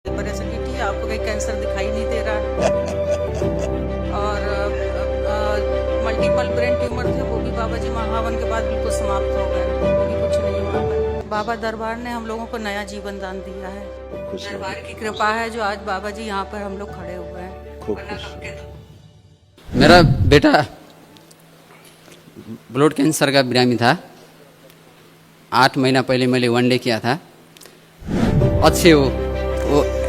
परेशानी आपको कहीं कैंसर दिखाई नहीं दे रहा है और मल्टीपल ब्रेन ट्यूमर थे वो भी बाबा जी महावन के बाद बिल्कुल समाप्त हो गए, वो भी कुछ नहीं हुआ पर बाबा दरबार ने हम लोगों को नया जीवन दान दिया है। दरबार की कृपा है जो आज बाबा जी यहाँ पर हम लोग खड़े हुए हैं। खूब खुश। मेरा बेटा ब्लड कैंसर का बिरामी था। 8 महीना पहले मैंने 1 डे किया था। अच्छे वो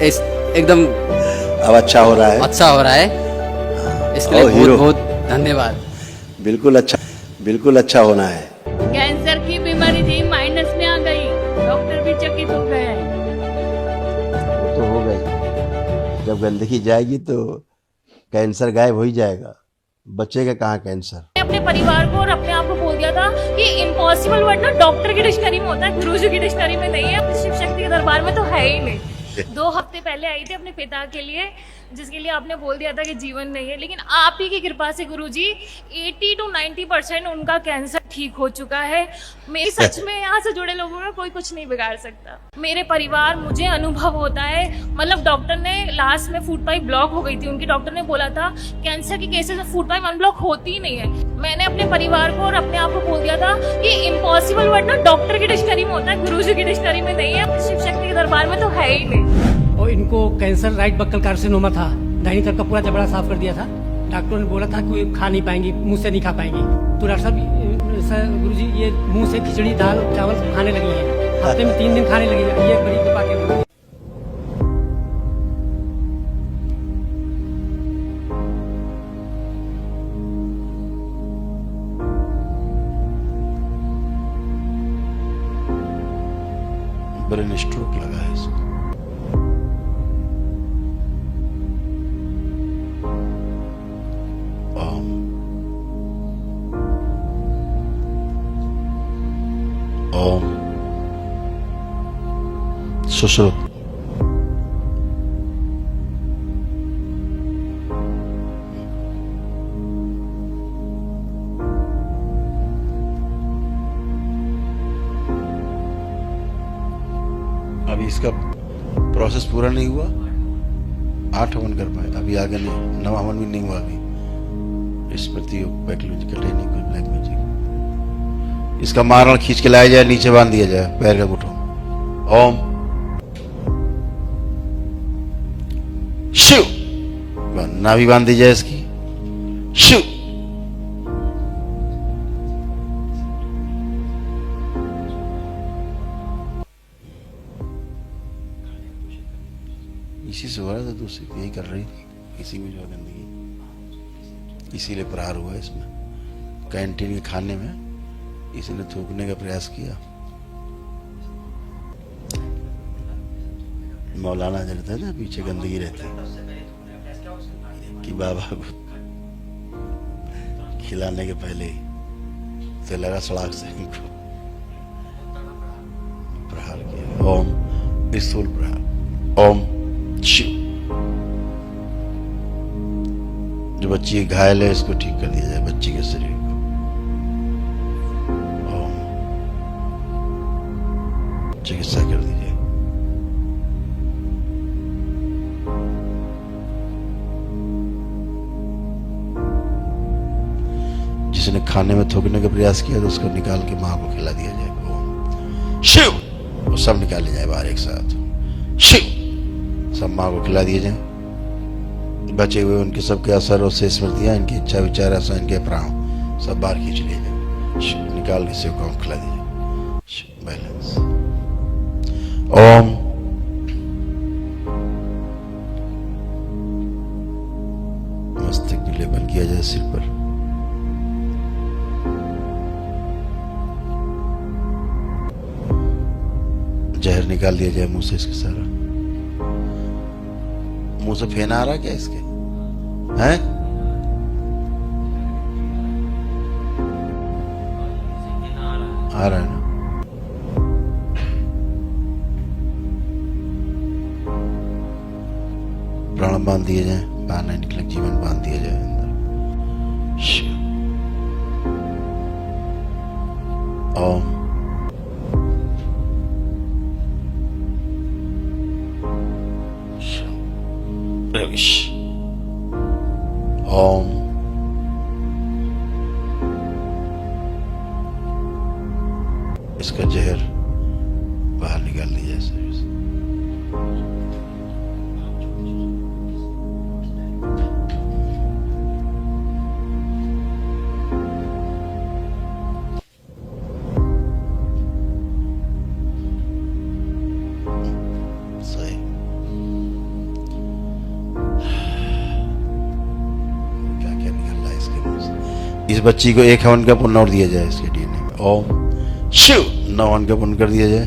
एकदम अब अच्छा हो रहा है, अच्छा हो रहा है। इसके लिए बहुत बहुत धन्यवाद। बिल्कुल अच्छा होना है। कैंसर की बीमारी थी, माइनस में आ गई, डॉक्टर भी चकित हो गए हैं। वो तो हो गई, जब गंदगी जाएगी तो कैंसर गायब हो ही जाएगा, बचेगा कहाँ कैंसर। अपने परिवार को और अपने आप को बोल दिया था कि इम्पॉसिबल वर्ड ना डॉक्टर की डिक्शनरी में होता है, गुरुजी की डिक्शनरी में नहीं है, शिव शक्ति के दरबार में तो है ही नहीं। 2 हफ्ते पहले आई थी अपने पिता के लिए, जिसके लिए आपने बोल दिया था कि जीवन नहीं है, लेकिन आप ही की कृपा से गुरुजी 80 to 90% उनका कैंसर ठीक हो चुका है। मेरी सच में यहाँ से जुड़े लोगों में कोई कुछ नहीं बिगाड़ सकता। मेरे परिवार, मुझे अनुभव होता है, मतलब डॉक्टर ने लास्ट में फूड पाइप ब्लॉक हो गई थी उनकी, डॉक्टर ने बोला था कैंसर की केसेस में फूड पाइप अनब्लॉक होती ही नहीं है। मैंने अपने परिवार को और अपने आप को बोल दिया था कि इम्पॉसिबल वर्ड ना डॉक्टर की डिक्शनरी में होता है, गुरुजी की डिक्शनरी में नहीं है, शिव शक्ति के दरबार में तो है ही नहीं। और इनको कैंसर राइट बक्कल कार्सिनोमा था, दाहिनी तरफ का पूरा जबड़ा साफ कर दिया था। डॉक्टरों ने बोला था कि खा नहीं पाएंगी, मुंह से नहीं खा पाएंगी। तो डॉक्टर साहब गुरुजी ये मुंह से खिचड़ी दाल चावल खाने लगी है, हफ्ते में 3 दिन खाने लगी है, ये बड़ी कृपा के गुरुजी। ब्रेन स्ट्रोक लगा है इसको। ओम सुश्रुत। अभी इसका प्रोसेस पूरा नहीं हुआ, 8 हवन कर पाए, अभी आगे नहीं, 9 हवन भी नहीं हुआ अभी। स्मृति पैथोलॉजिकल ट्रेनिंग कोई ब्लैक मैजिक, इसका मारण खींच के लाया जाए, नीचे बांध दिया जाए पैर का घुटना। ओम शिव, नाभि बांध दी जाए इसकी, शिव। इसी से हो रहा था, दूसरी यही कर रही थी, इसी में जो गंदगी, इसीलिए प्रहार हुआ इसमें। कैंटीन के खाने में इसने थूकने का प्रयास किया। मौलाना रहता है ना, पीछे गंदगी रहती है कि बाबा को खिलाने के पहले ही तो लगा सड़ाक से इनको प्रहार किया। ओम स्थूल प्रहार। ओम शिव। जो बच्ची घायल है इसको ठीक कर दिया जाए, बच्ची के शरीर को। चिकित्सा कर दीजिए। जिसने खाने में थूकने का प्रयास किया तो उसको निकाल के मां को खिला दिया जाए। ओम शिव। वो सब निकाले जाए बाहर एक साथ, शिव। सब मां को खिला दिए जाए। बचे हुए उनके सबके असर और से स्मृतियां, इनकी इच्छा विचार, आशा, इनके प्राण सब बाहर खींच लिए जाए, निकाल के शिव को खिला दीजिए। बैलेंस। ओम मस्तक की लेपन किया जाए सिर पर। जहर निकाल दिया जाए मुंह से इसके सारा। मुंह से फेना आ रहा क्या इसके? हैं? आ रहा है ना? प्राण बांध दिए जाए, बाहर नहीं निकले, जीवन बांध दिया जाए अंदर। ओम योगेश ओम इसका जहर बाहर निकाल दिया शरीर से। सही। क्या क्या निकल रहा है इसके मुंह से। इस बच्ची को एक हवन का पुण्य और दिया जाए इसके डीएनए में। ओम शिव 9 हवन का पुण्य कर दिया जाए।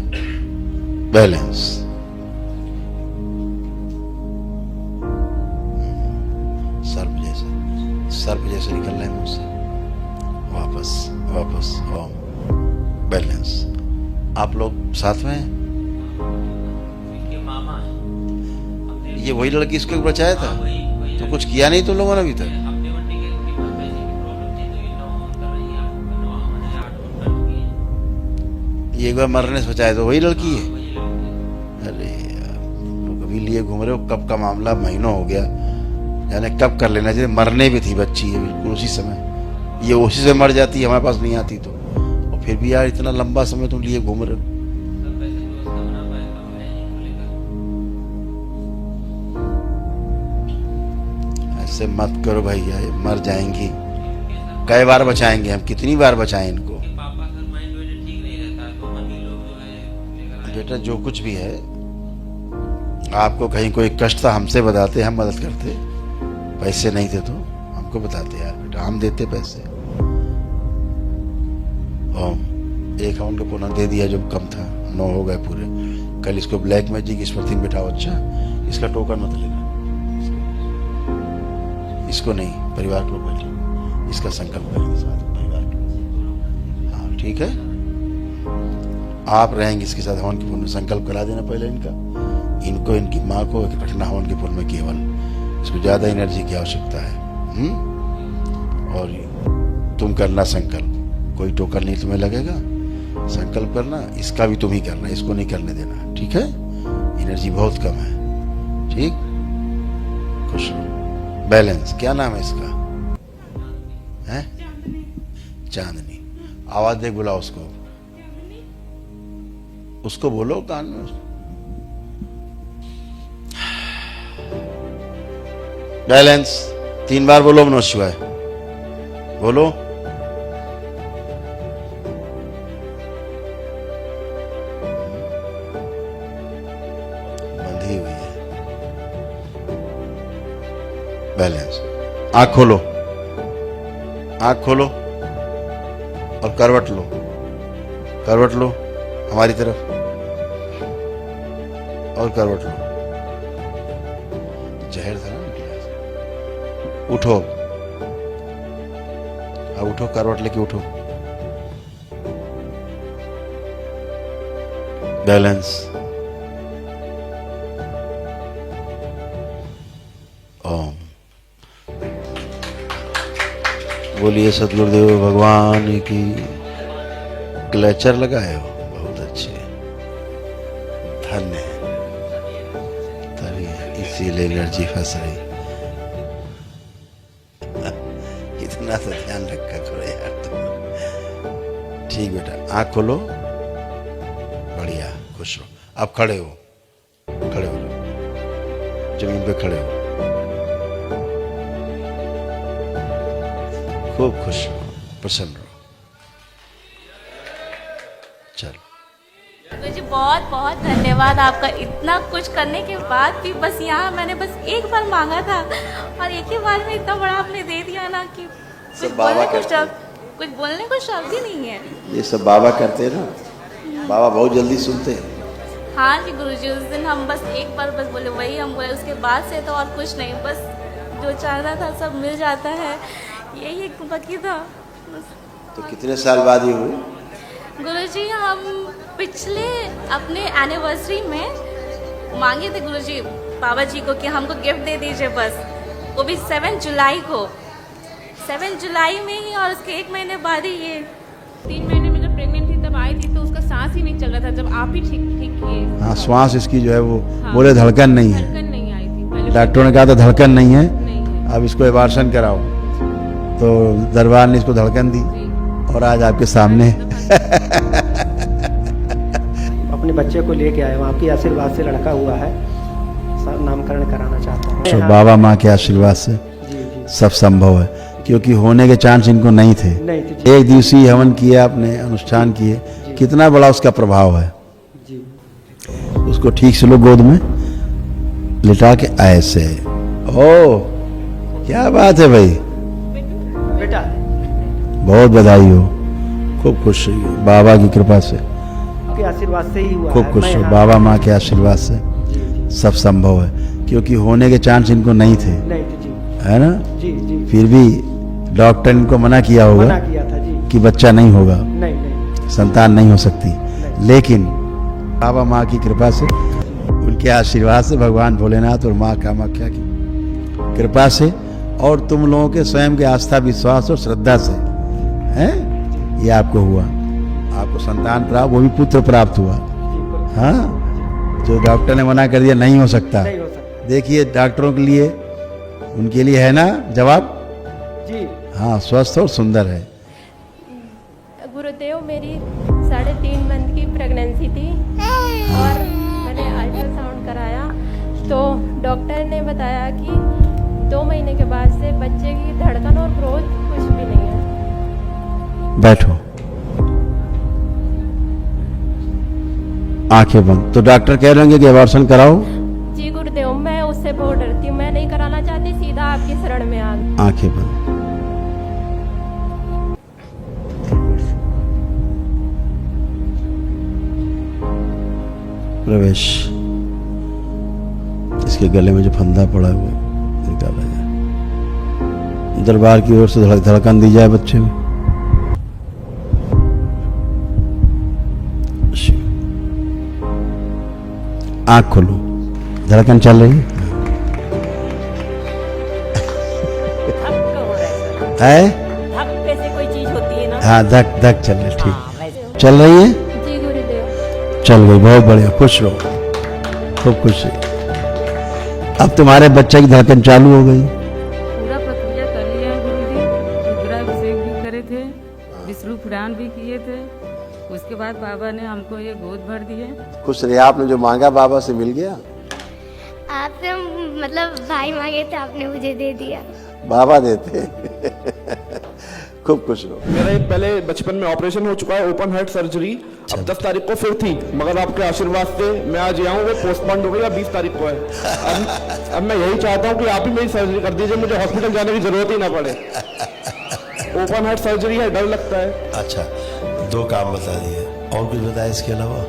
बैलेंस सर्प जैसे निकल रहे हैं मुंह से। वापस वापस ओम बैलेंस। आप लोग साथ में हैं? ये वही लड़की इसको बचाया था तो कुछ किया नहीं तुम लोगों ने अभी तक? ये एक बार मरने से बचाया तो वही लड़की है। अरे यार तो कभी लिए घूम रहे हो। कब का मामला महीनों हो गया, यानी कब कर लेना चाहिए। मरने भी थी बच्ची है बिल्कुल उसी समय। ये उसी से मर जाती हमारे पास नहीं आती तो। और फिर भी यार इतना लंबा समय तुम लिए घूम रहे हो। ऐसे मत करो भैया, ये मर जाएंगी। कई बार बचाएंगे हम, कितनी बार बचाएं इनको। बेटा जो कुछ भी है, आपको कहीं कोई कष्ट था हमसे बताते, हम मदद करते। पैसे नहीं थे तो हमको बताते यार बेटा, हम देते पैसे। ओम एक हवन का पुनः दे दिया जो कम था। 9 हो गए पूरे। कल इसको ब्लैक मैजिक स्मृति में बिठाओ। अच्छा इसका टोकन मत लेना, इसको नहीं, परिवार के लोग बैठे इसका संकल्प करेंगे साथ परिवार के। हाँ ठीक है, आप रहेंगे इसके साथ। हवन के पुण्य में संकल्प करा देना पहले इनको इनकी माँ को रखना हवन के पुण्य में। केवल इसको ज्यादा एनर्जी की आवश्यकता है। और तुम करना संकल्प, कोई टोकन नहीं तुम्हें लगेगा। संकल्प करना, इसका भी तुम ही करना, इसको नहीं करने देना। ठीक है, एनर्जी बहुत कम है। ठीक, खुश रहो। बैलेंस क्या नाम है इसका? है चांदनी। आवाज देख, बुलाओ उसको बोलो कान में। बैलेंस 3 बार बोलो नमः शिवाय। बोलो। बंधी हुई है। बैलेंस। आंख खोलो, आंख खोलो और करवट लो, करवट लो हमारी तरफ और करवट लो। जहर था ना। उठो, अब उठो, करवट लेके उठो। बैलेंस। ओम। बोलिए सदगुरुदेव भगवान की। क्लेचर लगाए हो, बहुत अच्छे, धन्य। तभी इसीलिए एनर्जी फंस रही। इतना तो ध्यान रखा करो यार तुम। ठीक बेटा, आंख खोलो। बढ़िया, खुश रहो। अब खड़े हो, खड़े हो, जमीन पे खड़े हो। खूब खुश रहो, प्रसन्न रहो। चलो मुझे बहुत बहुत धन्यवाद आपका। इतना कुछ करने के बाद भी बस यहाँ मैंने बस एक बार मांगा था और एक ही बार में इतना बड़ा आपने दे दिया ना कि कुछ बोलने को शब्द ही नहीं है। ये सब बाबा करते हैं ना, बाबा बहुत जल्दी सुनते हैं। हाँ जी गुरुजी, उस दिन हम बस एक बार बस बोले, वही हम बोले। उसके बाद से तो और कुछ नहीं, बस जो चाहना था सब मिल जाता है, यही एक बाकी था। तो कितने साल बाद ये हुए? गुरुजी हम पिछले अपने एनिवर्सरी में मांगे थे गुरुजी बाबा जी को कि हमको गिफ्ट दे दीजिए बस, वो भी 7 जुलाई को। 7 जुलाई में ही, और उसके 1 महीने बाद ही ये 3 महीने में जब प्रेग्नेंट थी तब आई थी तो उसका सांस ही नहीं चल रहा था। जब आप ही ठीक किए। हाँ, श्वास इसकी जो है वो हाँ, बोले धड़कन नहीं है। धड़कन नहीं आई थी, पहले डॉक्टरों ने कहा था धड़कन नहीं है, नहीं है। अब इसको एबार्शन कराओ, तो दरबार ने इसको धड़कन दी और आज आपके सामने अपने बच्चे को लेके आए हूँ, आपके आशीर्वाद से लड़का हुआ है, नामकरण कराना चाहता हूँ। तो बाबा माँ के आशीर्वाद से जी जी सब संभव है, क्योंकि होने के चांस इनको नहीं थे। नहीं थे जी। एक दिवसीय हवन किया, आपने अनुष्ठान किए, कितना बड़ा उसका प्रभाव है। जी उसको ठीक से लो गोद में लिटा के ऐसे। ओ क्या बात है भाई, बेटा बहुत बधाई हो, खूब खुश रहिए बाबा की कृपा से, आपके आशीर्वाद से ही हुआ खूब है। खुश मैं हो यहाँ- बाबा माँ के आशीर्वाद से जी जी सब संभव है, क्योंकि होने के चांस इनको नहीं थे, नहीं थे जी है ना। जी जी फिर भी डॉक्टर ने इनको मना किया मना होगा किया था जी। कि बच्चा नहीं होगा, नहीं नहीं संतान नहीं हो सकती, लेकिन बाबा माँ की कृपा से, उनके आशीर्वाद से, भगवान भोलेनाथ और माँ कामाख्या की कृपा से और तुम लोगों के स्वयं के आस्था, विश्वास और श्रद्धा से हैं ये आपको हुआ, आपको संतान प्राप्त, वो भी पुत्र प्राप्त हुआ। जी हाँ, जो डॉक्टर ने मना कर दिया नहीं हो सकता, नहीं हो सकता देखिए डॉक्टरों के लिए, उनके लिए है ना जवाब। जी। हाँ, स्वस्थ और सुंदर है। गुरुदेव, मेरी 3.5 मंथ की प्रेगनेंसी थी और मैंने अल्ट्रासाउंड कराया तो डॉक्टर ने बताया कि 2 महीने के बाद से बच्चे की धड़कन और ग्रोथ कुछ भी नहीं है। बैठो, आंखें बंद। तो डॉक्टर कह रहे हैं कि एबॉर्शन कराओ। जी गुरुदेव, मैं उससे बहुत डरती हूँ, मैं नहीं कराना चाहती, सीधा आपकी शरण में आ गई। आंखें बंद। प्रवेश। इसके गले में जो फंदा पड़ा है वो निकाला जाए, दरबार की ओर से धड़कन दी जाए बच्चे में। आंख खोलो, धड़कन चल रही है? से कोई चीज होती है ना। हाँ, धक धक चल रही, ठीक चल रही है, जी गुरुदेव। चल गई, बहुत बढ़िया, खुश रहो, खूब खुश रही। अब तुम्हारे बच्चे की धड़कन चालू हो गई। पूरा प्रक्रिया कर लिया है गुरुजी, रुद्राभिषेक भी करे थे, विष्णु पुराण भी किए थे, उसके बाद बाबा ने हमको ये गोद भर दिए। खुश रहे, आपने जो मांगा बाबा से मिल गया। आपसे मतलब भाई मांगे थे, आपने मुझे दे दिया। बाबा देते खूब खुश रहो। मेरा एक पहले बचपन में ऑपरेशन हो चुका है, ओपन हार्ट सर्जरी, अब 10 तारीख को फिर थी, मगर आपके आशीर्वाद से मैं आज यहाँ हूँ, वो पोस्टपोन हो गई, अब 20 तारीख को है। अब मैं यही चाहता हूँ कि आप ही मेरी सर्जरी कर दीजिए, मुझे हॉस्पिटल जाने की जरूरत ही ना पड़े। ओपन हार्ट सर्जरी है, डर लगता है। अच्छा, 2 काम बता दिए, और कुछ बताया इसके अलावा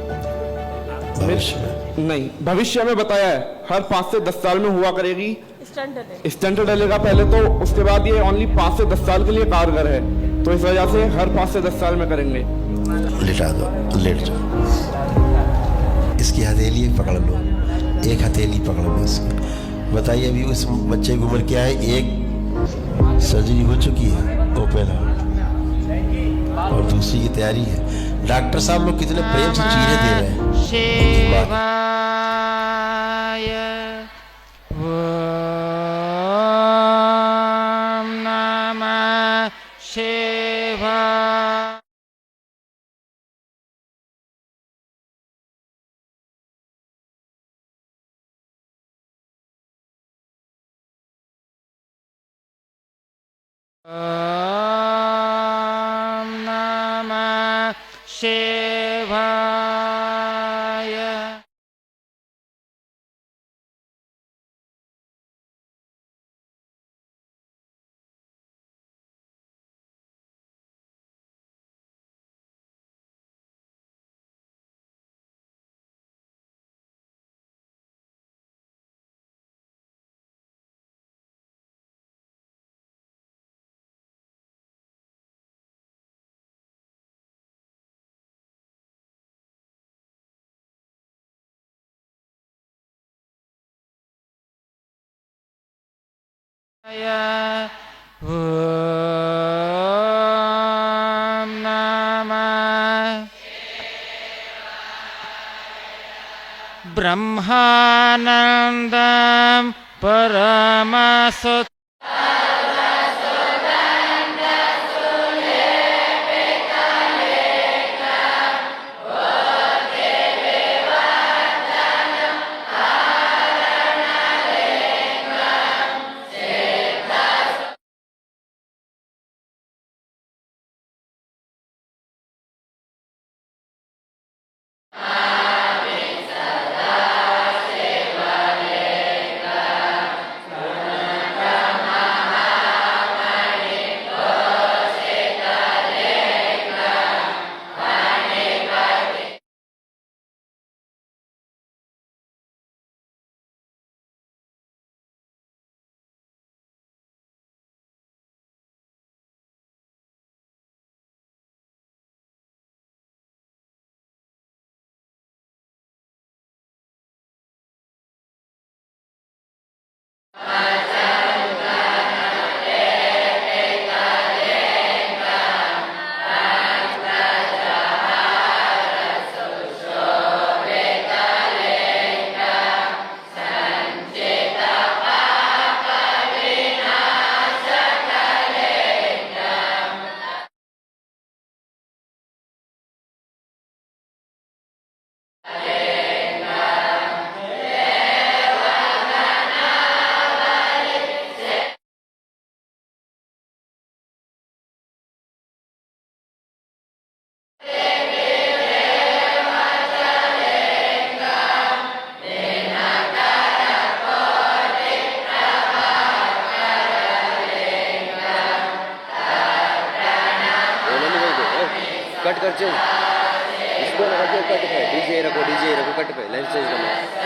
भविष्य में? नहीं, भविष्य में बताया है, हर 5 से 10 साल में हुआ करेगी, स्टेंट डलेगा पहले तो, उसके बाद ये ओनली 5 से 10 साल के लिए कारगर है, तो इस वजह से हर 5 से 10 साल में करेंगे। लिटा दो, लेट जाओ। इसकी हथेली पकड़ लो, एक हथेली पकड़ लो इसकी। बताइए अभी उस बच्चे की उम्र क्या है? एक सर्जरी हो चुकी है ओपन हार्ट और दूसरी की तैयारी है। डॉक्टर साहब लोग कितने प्रेम से चीजें दे रहे हैं। ब्रह्मानंदं परमसु कट कर चल इसको लगा के कट पे डीजे रखो कट पे लाइव चेंज करना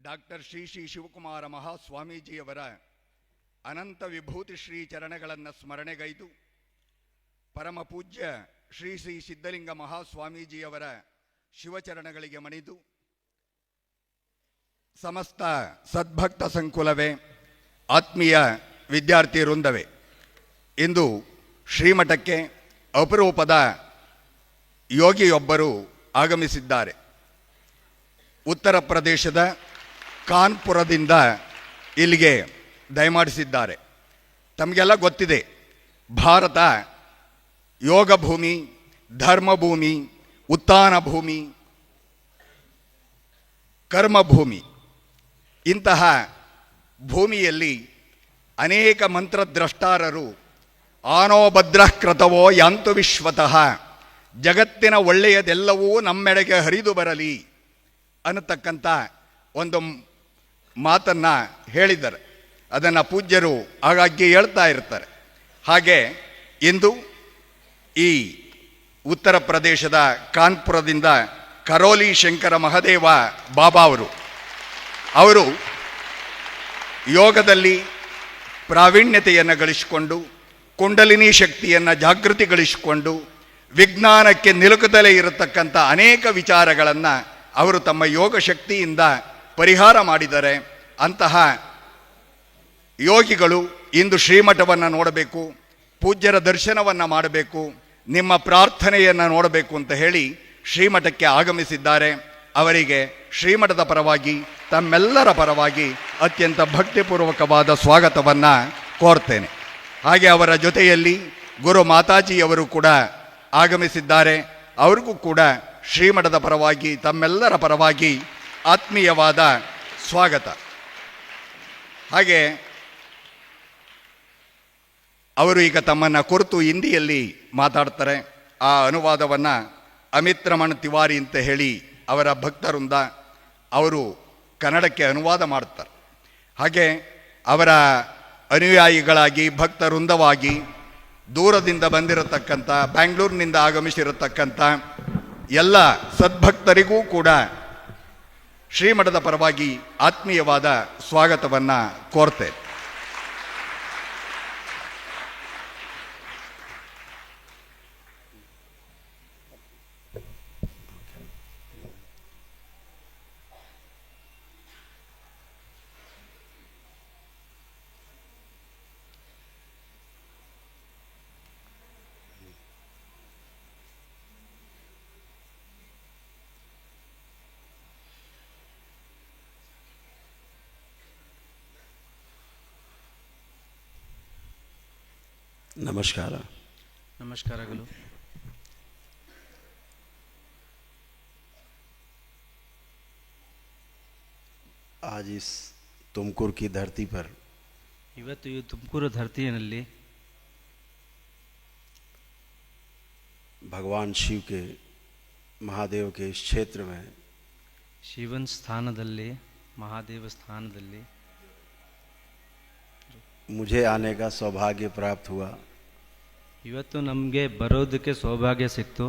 ಡಾಕ್ಟರ್ ಶ್ರೀ ಶ್ರೀ ಶಿವಕುಮಾರ ಮಹಾಸ್ವಾಮೀಜಿಯವರ ಅನಂತ ವಿಭೂತಿ ಶ್ರೀ ಚರಣಗಳನ್ನು ಸ್ಮರಣೆಗೈದು ಪರಮ ಪೂಜ್ಯ ಶ್ರೀ ಶ್ರೀ ಸಿದ್ಧಲಿಂಗ ಮಹಾಸ್ವಾಮೀಜಿಯವರ ಶಿವಚರಣಗಳಿಗೆ ಮಣಿದು ಸಮಸ್ತ ಸದ್ಭಕ್ತ ಸಂಕುಲವೇ, ಆತ್ಮೀಯ ವಿದ್ಯಾರ್ಥಿ ವೃಂದವೇ, ಇಂದು ಶ್ರೀಮಠಕ್ಕೆ ಅಪರೂಪದ ಯೋಗಿಯೊಬ್ಬರು ಆಗಮಿಸಿದ್ದಾರೆ. ಉತ್ತರ ಪ್ರದೇಶದ ಕಾನ್ಪುರದಿಂದ ಇಲ್ಲಿಗೆ ದಯಮಾಡಿಸಿದ್ದಾರೆ. ತಮಗೆಲ್ಲ ಗೊತ್ತಿದೆ, ಭಾರತ ಯೋಗ ಭೂಮಿ, ಧರ್ಮಭೂಮಿ, ಉತ್ಥಾನ ಭೂಮಿ, ಕರ್ಮಭೂಮಿ. ಇಂತಹ ಭೂಮಿಯಲ್ಲಿ ಅನೇಕ ಮಂತ್ರದ್ರಷ್ಟಾರರು ಆನೋಭದ್ರಃ ಕ್ರತವೋ ಯಾಂತು ವಿಶ್ವತಃ, ಜಗತ್ತಿನ ಒಳ್ಳೆಯದೆಲ್ಲವೂ ನಮ್ಮೆಡೆಗೆ ಹರಿದು ಬರಲಿ ಅನ್ನತಕ್ಕಂಥ ಒಂದು ಮಾತನ್ನು ಹೇಳಿದ್ದಾರೆ. ಅದನ್ನು ಪೂಜ್ಯರು ಆಗಾಗ್ಗೆ ಹೇಳ್ತಾ ಇರ್ತಾರೆ. ಹಾಗೆ ಇಂದು ಈ ಉತ್ತರ ಪ್ರದೇಶದ ಕಾನ್ಪುರದಿಂದ ಕರೋಲಿ ಶಂಕರ ಮಹದೇವ ಬಾಬಾ ಅವರು ಯೋಗದಲ್ಲಿ ಪ್ರಾವೀಣ್ಯತೆಯನ್ನು ಗಳಿಸಿಕೊಂಡು, ಕುಂಡಲಿನಿ ಶಕ್ತಿಯನ್ನು ಜಾಗೃತಿಗಳಿಸಿಕೊಂಡು, ವಿಜ್ಞಾನಕ್ಕೆ ನಿಲುಕದಲೇ ಇರತಕ್ಕಂಥ ಅನೇಕ ವಿಚಾರಗಳನ್ನು ಅವರು ತಮ್ಮ ಯೋಗ ಶಕ್ತಿಯಿಂದ ಪರಿಹಾರ ಮಾಡಿದ್ದಾರೆ. ಅಂತಹ ಯೋಗಿಗಳು ಇಂದು ಶ್ರೀಮಠವನ್ನು ನೋಡಬೇಕು, ಪೂಜ್ಯರ ದರ್ಶನವನ್ನು ಮಾಡಬೇಕು, ನಿಮ್ಮ ಪ್ರಾರ್ಥನೆಯನ್ನು ನೋಡಬೇಕು ಅಂತ ಹೇಳಿ ಶ್ರೀಮಠಕ್ಕೆ ಆಗಮಿಸಿದ್ದಾರೆ. ಅವರಿಗೆ ಶ್ರೀಮಠದ ಪರವಾಗಿ, ತಮ್ಮೆಲ್ಲರ ಪರವಾಗಿ ಅತ್ಯಂತ ಭಕ್ತಿಪೂರ್ವಕವಾದ ಸ್ವಾಗತವನ್ನು ಕೋರ್ತೇನೆ. ಹಾಗೆ ಅವರ ಜೊತೆಯಲ್ಲಿ ಗುರು ಮಾತಾಜಿಯವರು ಕೂಡ ಆಗಮಿಸಿದ್ದಾರೆ. ಅವ್ರಿಗೂ ಕೂಡ ಶ್ರೀಮಠದ ಪರವಾಗಿ, ತಮ್ಮೆಲ್ಲರ ಪರವಾಗಿ ಆತ್ಮೀಯವಾದ ಸ್ವಾಗತ. ಹಾಗೆ ಅವರು ಈಗ ತಮ್ಮನ್ನು ಕುರಿತು ಹಿಂದಿಯಲ್ಲಿ ಮಾತಾಡ್ತಾರೆ. ಆ ಅನುವಾದವನ್ನು ಅಮಿತ್ ರಮಣ್ ತಿವಾರಿ ಅಂತ ಹೇಳಿ ಅವರ ಭಕ್ತರಿಂದ ಅವರು ಕನ್ನಡಕ್ಕೆ ಅನುವಾದ ಮಾಡ್ತಾರೆ. ಹಾಗೆ ಅವರ ಅನುಯಾಯಿಗಳಾಗಿ, ಭಕ್ತವೃಂದವಾಗಿ ದೂರದಿಂದ ಬಂದಿರತಕ್ಕಂಥ, ಬ್ಯಾಂಗ್ಳೂರಿನಿಂದ ಆಗಮಿಸಿರತಕ್ಕಂಥ ಎಲ್ಲ ಸದ್ಭಕ್ತರಿಗೂ ಕೂಡ ಶ್ರೀಮಠದ ಪರವಾಗಿ ಆತ್ಮೀಯವಾದ ಸ್ವಾಗತವನ್ನು ಕೋರ್ತೇನೆ. ನಮಸ್ಕಾರ. ನಮಸ್ಕಾರಗಳು. आज इस तुमकुर की धरती पर ಇವತ್ತು ಈ ತುಮಕೂರು ಧರತಿಯಲ್ಲಿ भगवान शिव के, महादेव के इस क्षेत्र में ಶಿವನ ಸ್ಥಾನದಲ್ಲಿ, ಮಹಾದೇವ ಸ್ಥಾನದಲ್ಲಿ मुझे आने का सौभाग्य प्राप्त हुआ ಇವತ್ತು ನಮಗೆ ಬರೋದಕ್ಕೆ ಸೌಭಾಗ್ಯ ಸಿಕ್ತು.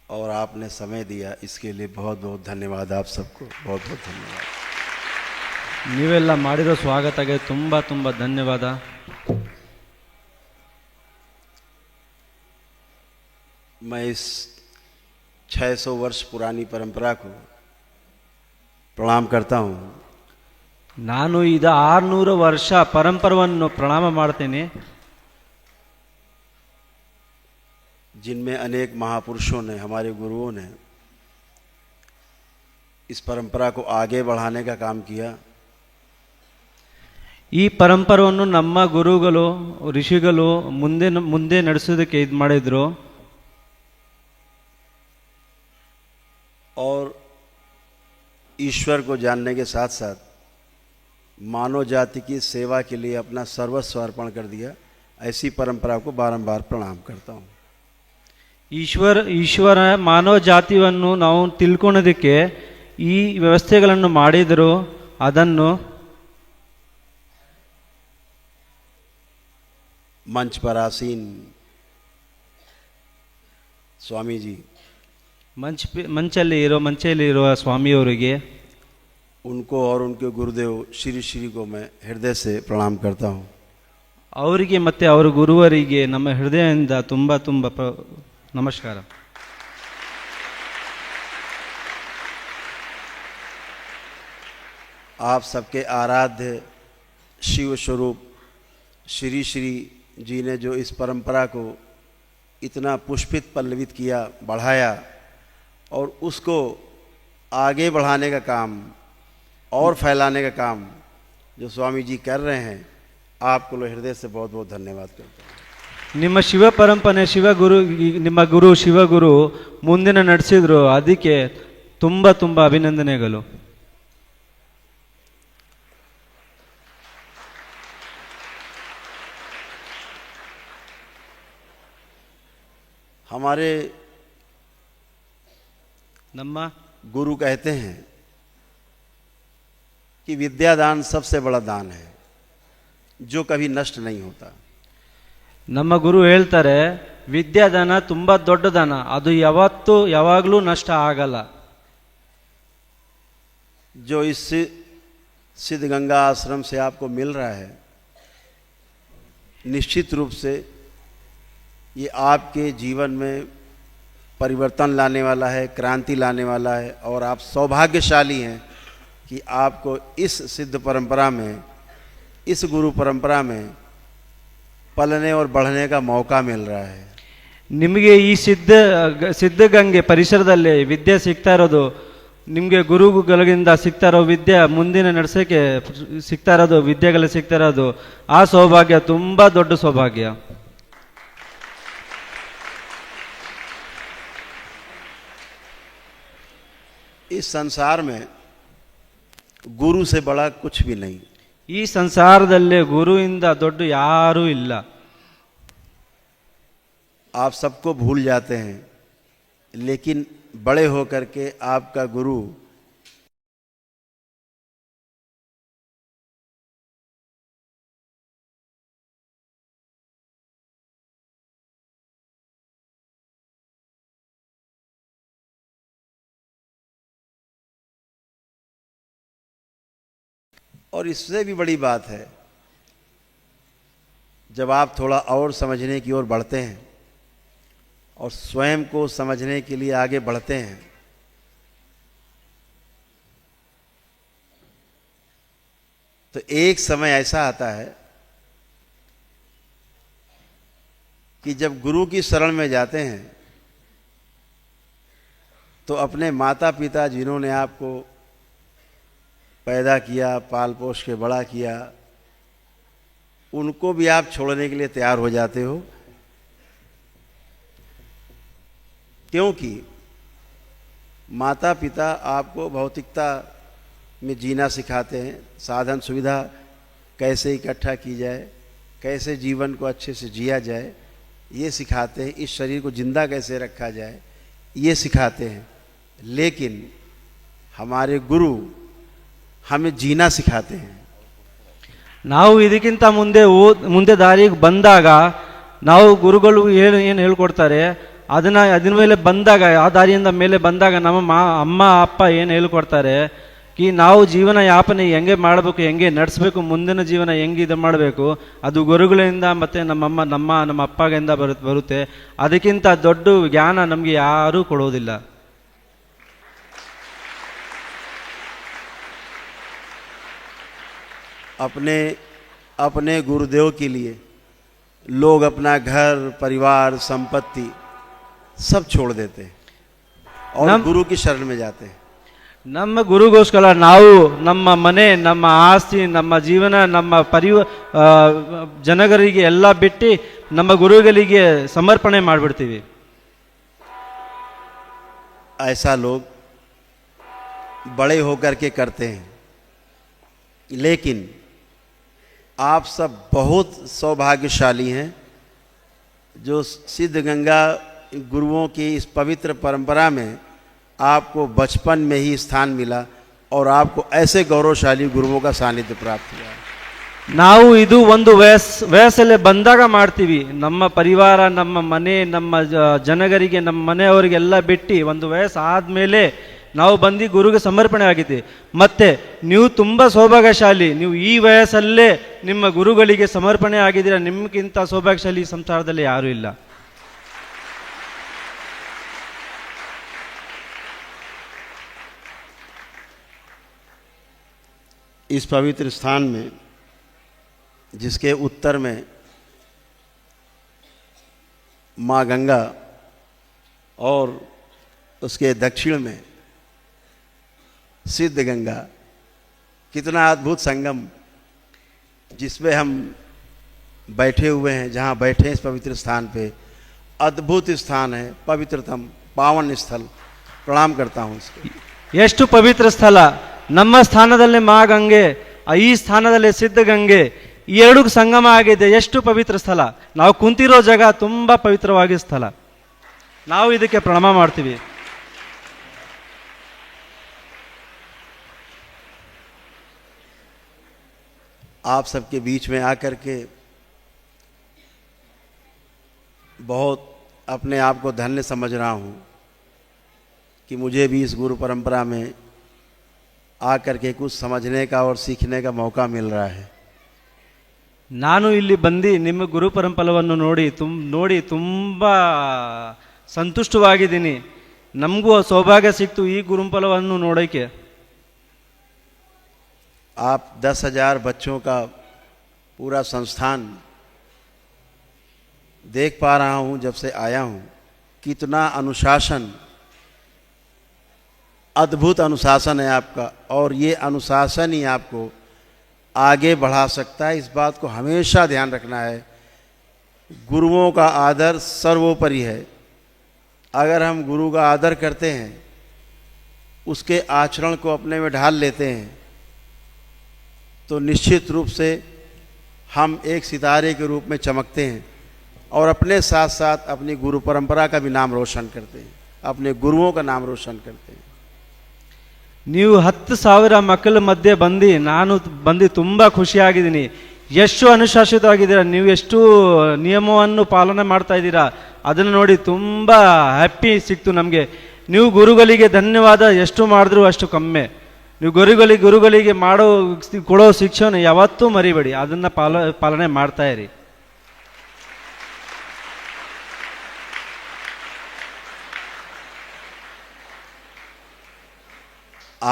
और आपने समय दिया, इसके लिए बहुत बहुत धन्यवाद. आप सबको बहुत बहुत धन्यवाद. ನೀವೆಲ್ಲ ಮಾಡಿರೋ ಸ್ವಾಗತಕ್ಕೆ ತುಂಬ ತುಂಬ ಧನ್ಯವಾದ. मैं इस 600 वर्ष पुरानी परंपरा को प्रणाम करता हूँ. ನಾನು ಇದು 600 ವರ್ಷ ಪರಂಪರವನ್ನು ಪ್ರಣಾಮ ಮಾಡ್ತೇನೆ. जिनमें अनेक महापुरुषों ने, हमारे गुरुओं ने इस परंपरा को आगे बढ़ाने का काम किया. ಈ ಪರಂಪರವನ್ನು ನಮ್ಮ ಗುರುಗಳು, ಋಷಿಗಳು ಮುಂದೆ ನಡೆಸೋದಕ್ಕೆ ಇದು ಮಾಡಿದ್ರು. और ईश्वर को जानने के साथ साथ मानव जाति की सेवा के लिए अपना सर्वस्व अर्पण कर दिया. ऐसी परंपरा को बारंबार प्रणाम करता हूँ. ಈಶ್ವರ ಮಾನವ ಜಾತಿಯನ್ನು ನಾವು ತಿಳ್ಕೊಳ್ಳೋದಕ್ಕೆ ಈ ವ್ಯವಸ್ಥೆಗಳನ್ನು ಮಾಡಿದರು. ಅದನ್ನು मंच पर आसीन ಸ್ವಾಮೀಜಿ ಮಂಚಲ್ಲಿ ಇರುವ ಸ್ವಾಮಿಯವರಿಗೆ उनको और उनके गुरुदेव श्री श्री को मैं हृदय से प्रणाम करता हूँ। ಅವರಿಗೆ ಮತ್ತು ಅವರ ಗುರುವರಿಗೆ ನಮ್ಮ ಹೃದಯದಿಂದ ತುಂಬ ನಮಸ್ಕಾರ। आप सबके आराध्य शिव स्वरूप श्री श्री जी ने जो इस परंपरा को इतना पुष्पित पल्लवित किया, बढ़ाया और उसको आगे बढ़ाने का काम और फैलाने का काम जो स्वामी जी कर रहे हैं, आपको हृदय से बहुत बहुत धन्यवाद करता हूँ। ನಿಮ್ಮ ಶಿವ ಪರಂಪರೆ ನಿಮ್ಮ ಗುರು ಶಿವಗುರು ಮುಂದಿನ ನಡೆಸಿದ್ರು, ಅದಕ್ಕೆ ತುಂಬ ಅಭಿನಂದನೆಗಳು। हमारे ನಮ್ಮ गुरु कहते हैं कि विद्यादान सबसे बड़ा दान है जो कभी नष्ट नहीं होता। ನಮ್ಮ ಗುರು ಹೇಳ್ತಾರೆ, ವಿದ್ಯಾದಾನ ತುಂಬ ದೊಡ್ಡ ದಾನ, ಅದು ಯಾವಾಗಲೂ ನಷ್ಟ ಆಗಲ್ಲ। जो इस सिद्ध गंगा आश्रम से आपको मिल रहा है, निश्चित रूप से ये आपके जीवन में परिवर्तन लाने वाला है, क्रांति लाने वाला है, और आप सौभाग्यशाली हैं कि आपको इस सिद्ध परंपरा में, इस गुरु परंपरा में पलने और बढ़ने का मौका मिल रहा है। ನಿಮಗೆ ಈ ಸಿದ್ಧಗಂಗೆ ಪರಿಸರದಲ್ಲಿ ವಿದ್ಯೆ ಸಿಗ್ತಾ ಇರೋದು, ನಿಮಗೆ ಗುರುಗಳಿಂದ ಸಿಗ್ತಾ ಇರೋ ವಿದ್ಯೆ ಮುಂದಿನ ನಡೆಸೋಕ್ಕೆ ಸಿಗ್ತಾ ಇರೋದು, ವಿದ್ಯೆಗಳು ಸಿಗ್ತಾ ಇರೋದು, ಆ ಸೌಭಾಗ್ಯ ತುಂಬ ದೊಡ್ಡ ಸೌಭಾಗ್ಯ। इस संसार में गुरु से बड़ा कुछ भी नहीं। ಈ ಸಂಸಾರದಲ್ಲಿ ಗುರುವಿಂದ ದೊಡ್ಡ ಯಾರೂ ಇಲ್ಲ। आप सबको भूल जाते हैं, लेकिन बड़े होकर के आपका गुरु और इससे भी बड़ी बात है, जब आप थोड़ा और समझने की ओर बढ़ते हैं और स्वयं को समझने के लिए आगे बढ़ते हैं, तो एक समय ऐसा आता है कि जब गुरु की शरण में जाते हैं तो अपने माता पिता जिन्होंने आपको पैदा किया, पाल पोष के बड़ा किया, उनको भी आप छोड़ने के लिए तैयार हो जाते हो, क्योंकि माता पिता आपको भौतिकता में जीना सिखाते हैं, साधन सुविधा कैसे इकट्ठा की जाए, कैसे जीवन को अच्छे से जिया जाए, ये सिखाते हैं, इस शरीर को जिंदा कैसे रखा जाए, ये सिखाते हैं। लेकिन हमारे गुरु हमें जीना सिखाते हैं। ನಾವು ಇದಕ್ಕಿಂತ ಮುಂದೆ ದಾರಿಗೆ ಬಂದಾಗ ನಾವು ಗುರುಗಳು ಏನು ಹೇಳ್ಕೊಡ್ತಾರೆ ಅದರ ಮೇಲೆ ಬಂದಾಗ, ಆ ದಾರಿಯಿಂದ ಮೇಲೆ ಬಂದಾಗ ನಮ್ಮ ಅಮ್ಮ ಅಪ್ಪ ಏನು ಹೇಳ್ಕೊಡ್ತಾರೆ ಕಿ ನಾವು ಜೀವನ ಯಾಪನೆ ಹೆಂಗೆ ಮಾಡಬೇಕು, ಹೆಂಗೆ ನಡೆಸಬೇಕು, ಮುಂದಿನ ಜೀವನ ಹೆಂಗೆ ಇದು ಮಾಡಬೇಕು, ಅದು ಗುರುಗಳಿಂದ ಮತ್ತು ನಮ್ಮ ಅಪ್ಪಗಿಂದ ಬರುತ್ತೆ। ಅದಕ್ಕಿಂತ ದೊಡ್ಡ ಜ್ಞಾನ ನಮಗೆ ಯಾರೂ ಕೊಡೋದಿಲ್ಲ। अपने गुरुदेव के लिए लोग अपना घर, परिवार, संपत्ति सब छोड़ देते हैं और गुरु की शरण में जाते हैं। ನಮ್ಮ ಗುರುಗೋಸ್ಕರ ನಾವು ನಮ್ಮ ಮನೆ, ನಮ್ಮ ಆಸ್ತಿ, ನಮ್ಮ ಜೀವನ, ನಮ್ಮ ಜನಗರಿಗೆ ಎಲ್ಲ ಬಿಟ್ಟು ನಮ್ಮ ಗುರುಗಳಿಗೆ ಸಮರ್ಪಣೆ ಮಾಡಿಬಿಡ್ತೀವಿ। ऐसा लोग बड़े होकर के करते हैं, लेकिन आप सब बहुत सौभाग्यशाली हैं जो सिद्ध गंगा गुरुओं की इस पवित्र परंपरा में आपको बचपन में ही स्थान मिला और आपको ऐसे गौरवशाली गुरुओं का सानिध्य प्राप्त हुआ। ನಾವು ಇದು ಒಂದು ವಯಸ್ಸಲ್ಲೇ ಬಂದಾಗ ಮಾಡ್ತೀವಿ. ನಮ್ಮ ಪರಿವಾರ, ನಮ್ಮ ಮನೆ, ನಮ್ಮ ಜನಗರಿಗೆ, ನಮ್ಮ ಮನೆಯವರಿಗೆಲ್ಲ ಬಿಟ್ಟು ಒಂದು ವಯಸ್ಸು ಆದಮೇಲೆ ನಾವು ಬಂದು ಗುರುಗೆ ಸಮರ್ಪಣೆ ಆಗಿದೆ. ಮತ್ತೆ ನೀವು ತುಂಬ ಸೌಭಾಗ್ಯಶಾಲಿ, ನೀವು ಈ ವಯಸ್ಸಲ್ಲೇ ನಿಮ್ಮ ಗುರುಗಳಿಗೆ ಸಮರ್ಪಣೆ ಆಗಿದ್ದೀರಾ. ನಿಮ್ಗಿಂತ ಸೌಭಾಗ್ಯಶಾಲಿ ಈ ಸಂಸಾರದಲ್ಲಿ ಯಾರೂ ಇಲ್ಲ. इस पवित्र स्थान में, जिसके उत्तर में माँ गंगा और उसके दक्षिण में सिद्ध गंगा, कितना अद्भुत संगम जिसमें हम बैठे हुए हैं, जहाँ बैठे इस पवित्र स्थान पे, अद्भुत स्थान है, पवित्रतम पावन स्थल. प्रणाम करता हूँ उसको. ಎಷ್ಟು ಪವಿತ್ರ ಸ್ಥಳ. ನಮ್ಮ ಸ್ಥಾನದಲ್ಲಿ ಮಾ ಗಂಗೆ, ಈ ಸ್ಥಾನದಲ್ಲಿ ಸಿದ್ಧ ಗಂಗೆ, ಈ ಎರಡು ಸಂಗಮ ಆಗಿದೆ. ಎಷ್ಟು ಪವಿತ್ರ ಸ್ಥಳ. ನಾವು ಕುಂತಿರೋ ಜಾಗ ತುಂಬ ಪವಿತ್ರವಾಗಿ ಸ್ಥಳ. ನಾವು ಇದಕ್ಕೆ ಪ್ರಣಾಮ ಮಾಡ್ತೀವಿ. आप सबके बीच में आकर के बहुत अपने आप को धन्य समझ रहा हूँ कि मुझे भी इस गुरु परंपरा में आकर के कुछ समझने का और सीखने का मौका मिल रहा है. ನಾನು ಇಲ್ಲಿ ಬಂದು ನಿಮ್ಮ ಗುರು ಪರಂಪರವನ್ನು ನೋಡಿ ತುಂಬ ಸಂತುಷ್ಟವಾಗಿದ್ದೀನಿ. ನಮಗೂ ಸೌಭಾಗ್ಯ ಸಿಕ್ತು ಈ ಗುರುಪರವನ್ನು ನೋಡೋಕ್ಕೆ. आप 10,000 बच्चों का पूरा संस्थान देख पा रहा हूँ जब से आया हूँ. कितना अनुशासन, अद्भुत अनुशासन है आपका, और ये अनुशासन ही आपको आगे बढ़ा सकता है. इस बात को हमेशा ध्यान रखना है. गुरुओं का आदर सर्वोपरि है. अगर हम गुरु का आदर करते हैं, उसके आचरण को अपने में ढाल लेते हैं, तो निश्चित रूप से हम एक सितारे के रूप में चमकते हैं और अपने साथ साथ अपनी गुरु परंपरा का भी नाम रोशन करते हैं, अपने गुरुओं का नाम रोशन करते हैं. ನೀವು 10,000 ಮಕ್ಕಳ ಮಧ್ಯೆ ನಾನು ತುಂಬ ಖುಷಿಯಾಗಿದ್ದೀನಿ. ಎಷ್ಟು ಅನುಶಾಸಿತವಾಗಿದ್ದೀರಾ, ನೀವು ಎಷ್ಟು ನಿಯಮವನ್ನು ಪಾಲನೆ ಮಾಡ್ತಾ ಇದ್ದೀರಾ, ಅದನ್ನು ನೋಡಿ ತುಂಬ ಹ್ಯಾಪಿ ಸಿಕ್ತು ನಮಗೆ. ನೀವು ಗುರುಗಳಿಗೆ ಧನ್ಯವಾದ ಎಷ್ಟು ಮಾಡಿದ್ರು ಅಷ್ಟು ಕಮ್ಮಿ. ನೀವು ಗುರುಗಳಿಗೆ ಕೊಡೋ ಶಿಕ್ಷಣ ಯಾವತ್ತೂ ಮರಿಬೇಡಿ, ಅದನ್ನು ಪಾಲನೆ ಮಾಡ್ತಾ ಇರಿ.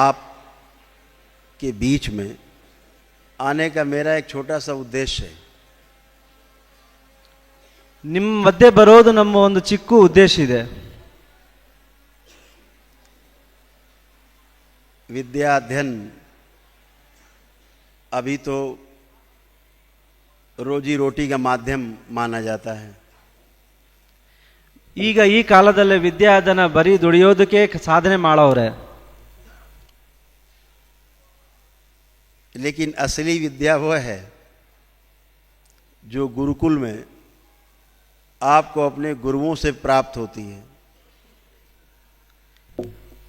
आप के बीच में आने का मेरा एक छोटा सा उद्देश्य है. ನಿಮ್ಮ ಮಧ್ಯೆ ಬರೋದು ನಮ್ಮ ಒಂದು ಚಿಕ್ಕ ಉದ್ದೇಶ ಇದೆ. विद्या अध्ययन अभी तो रोजी रोटी का माध्यम माना जाता है. ಈಗ ಈ ಕಾಲದಲ್ಲಿ ವಿದ್ಯಾದಾನ ಬರೀ ದುಡಿಯೋದಕ್ಕೆ ಸಾಧನೆ ಮಾಡೋರೆ. लेकिन असली विद्या वह है जो गुरुकुल में आपको अपने गुरुओं से प्राप्त होती है.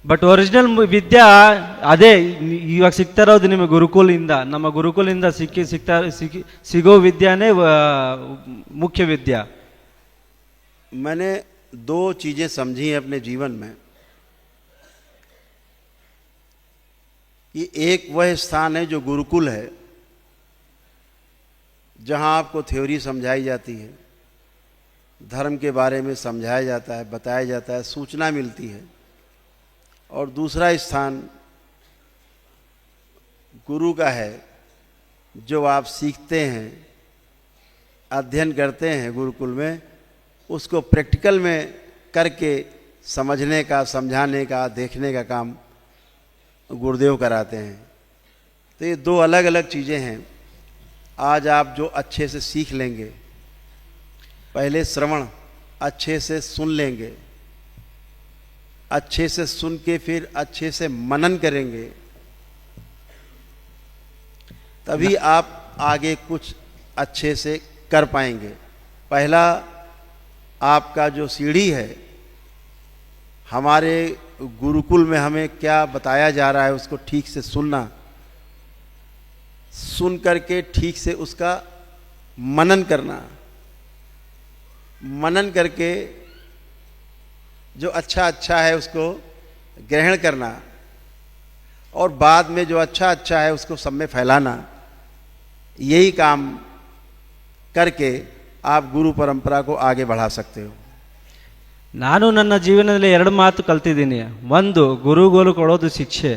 ಬಟ್ ಒರಿಜಿನಲ್ ವಿದ್ಯಾ ಅದೇ ಇವಾಗ ಸಿಗ್ತಾ ಇರೋದು ನಿಮ್ಮ ಗುರುಕುಲಿಂದ. ನಮ್ಮ ಗುರುಕುಲಿಂದ ಸಿಗೋ ವಿದ್ಯಾನೇ ಮುಖ್ಯ ವಿದ್ಯಾ. मैंने 2 चीज़ें समझी हैं अपने जीवन में. कि एक वह स्थान है जो गुरुकुल है, जहाँ आपको थ्योरी समझाई जाती है, धर्म के बारे में समझाया जाता है, बताया जाता है, सूचना मिलती है. और दूसरा स्थान गुरु का है, जो आप सीखते हैं, अध्ययन करते हैं गुरुकुल में, उसको प्रैक्टिकल में करके समझने का, समझाने का, देखने का काम गुरुदेव कराते हैं. तो ये 2 अलग अलग चीज़ें हैं. आज आप जो अच्छे से सीख लेंगे, पहले श्रवण अच्छे से सुन लेंगे, अच्छे से सुन के फिर अच्छे से मनन करेंगे, तभी आप आगे कुछ अच्छे से कर पाएंगे. पहला आपका जो सीढ़ी है, हमारे गुरुकुल में हमें क्या बताया जा रहा है उसको ठीक से सुनना, सुन करके ठीक से उसका मनन करना, मनन करके जो अच्छा अच्छा है उसको ग्रहण करना और बाद में जो अच्छा अच्छा है उसको सब में फैलाना, यही काम करके आप गुरु परंपरा को आगे बढ़ा सकते हो। ನಾನು ನನ್ನ ಜೀವನದಲ್ಲಿ ಎರಡು ಮಾತು ಕಲ್ತಿದ್ದೀನಿ. ಒಂದು, ಗುರುಗಳು ಕೊಡೋದು ಶಿಕ್ಷೆ.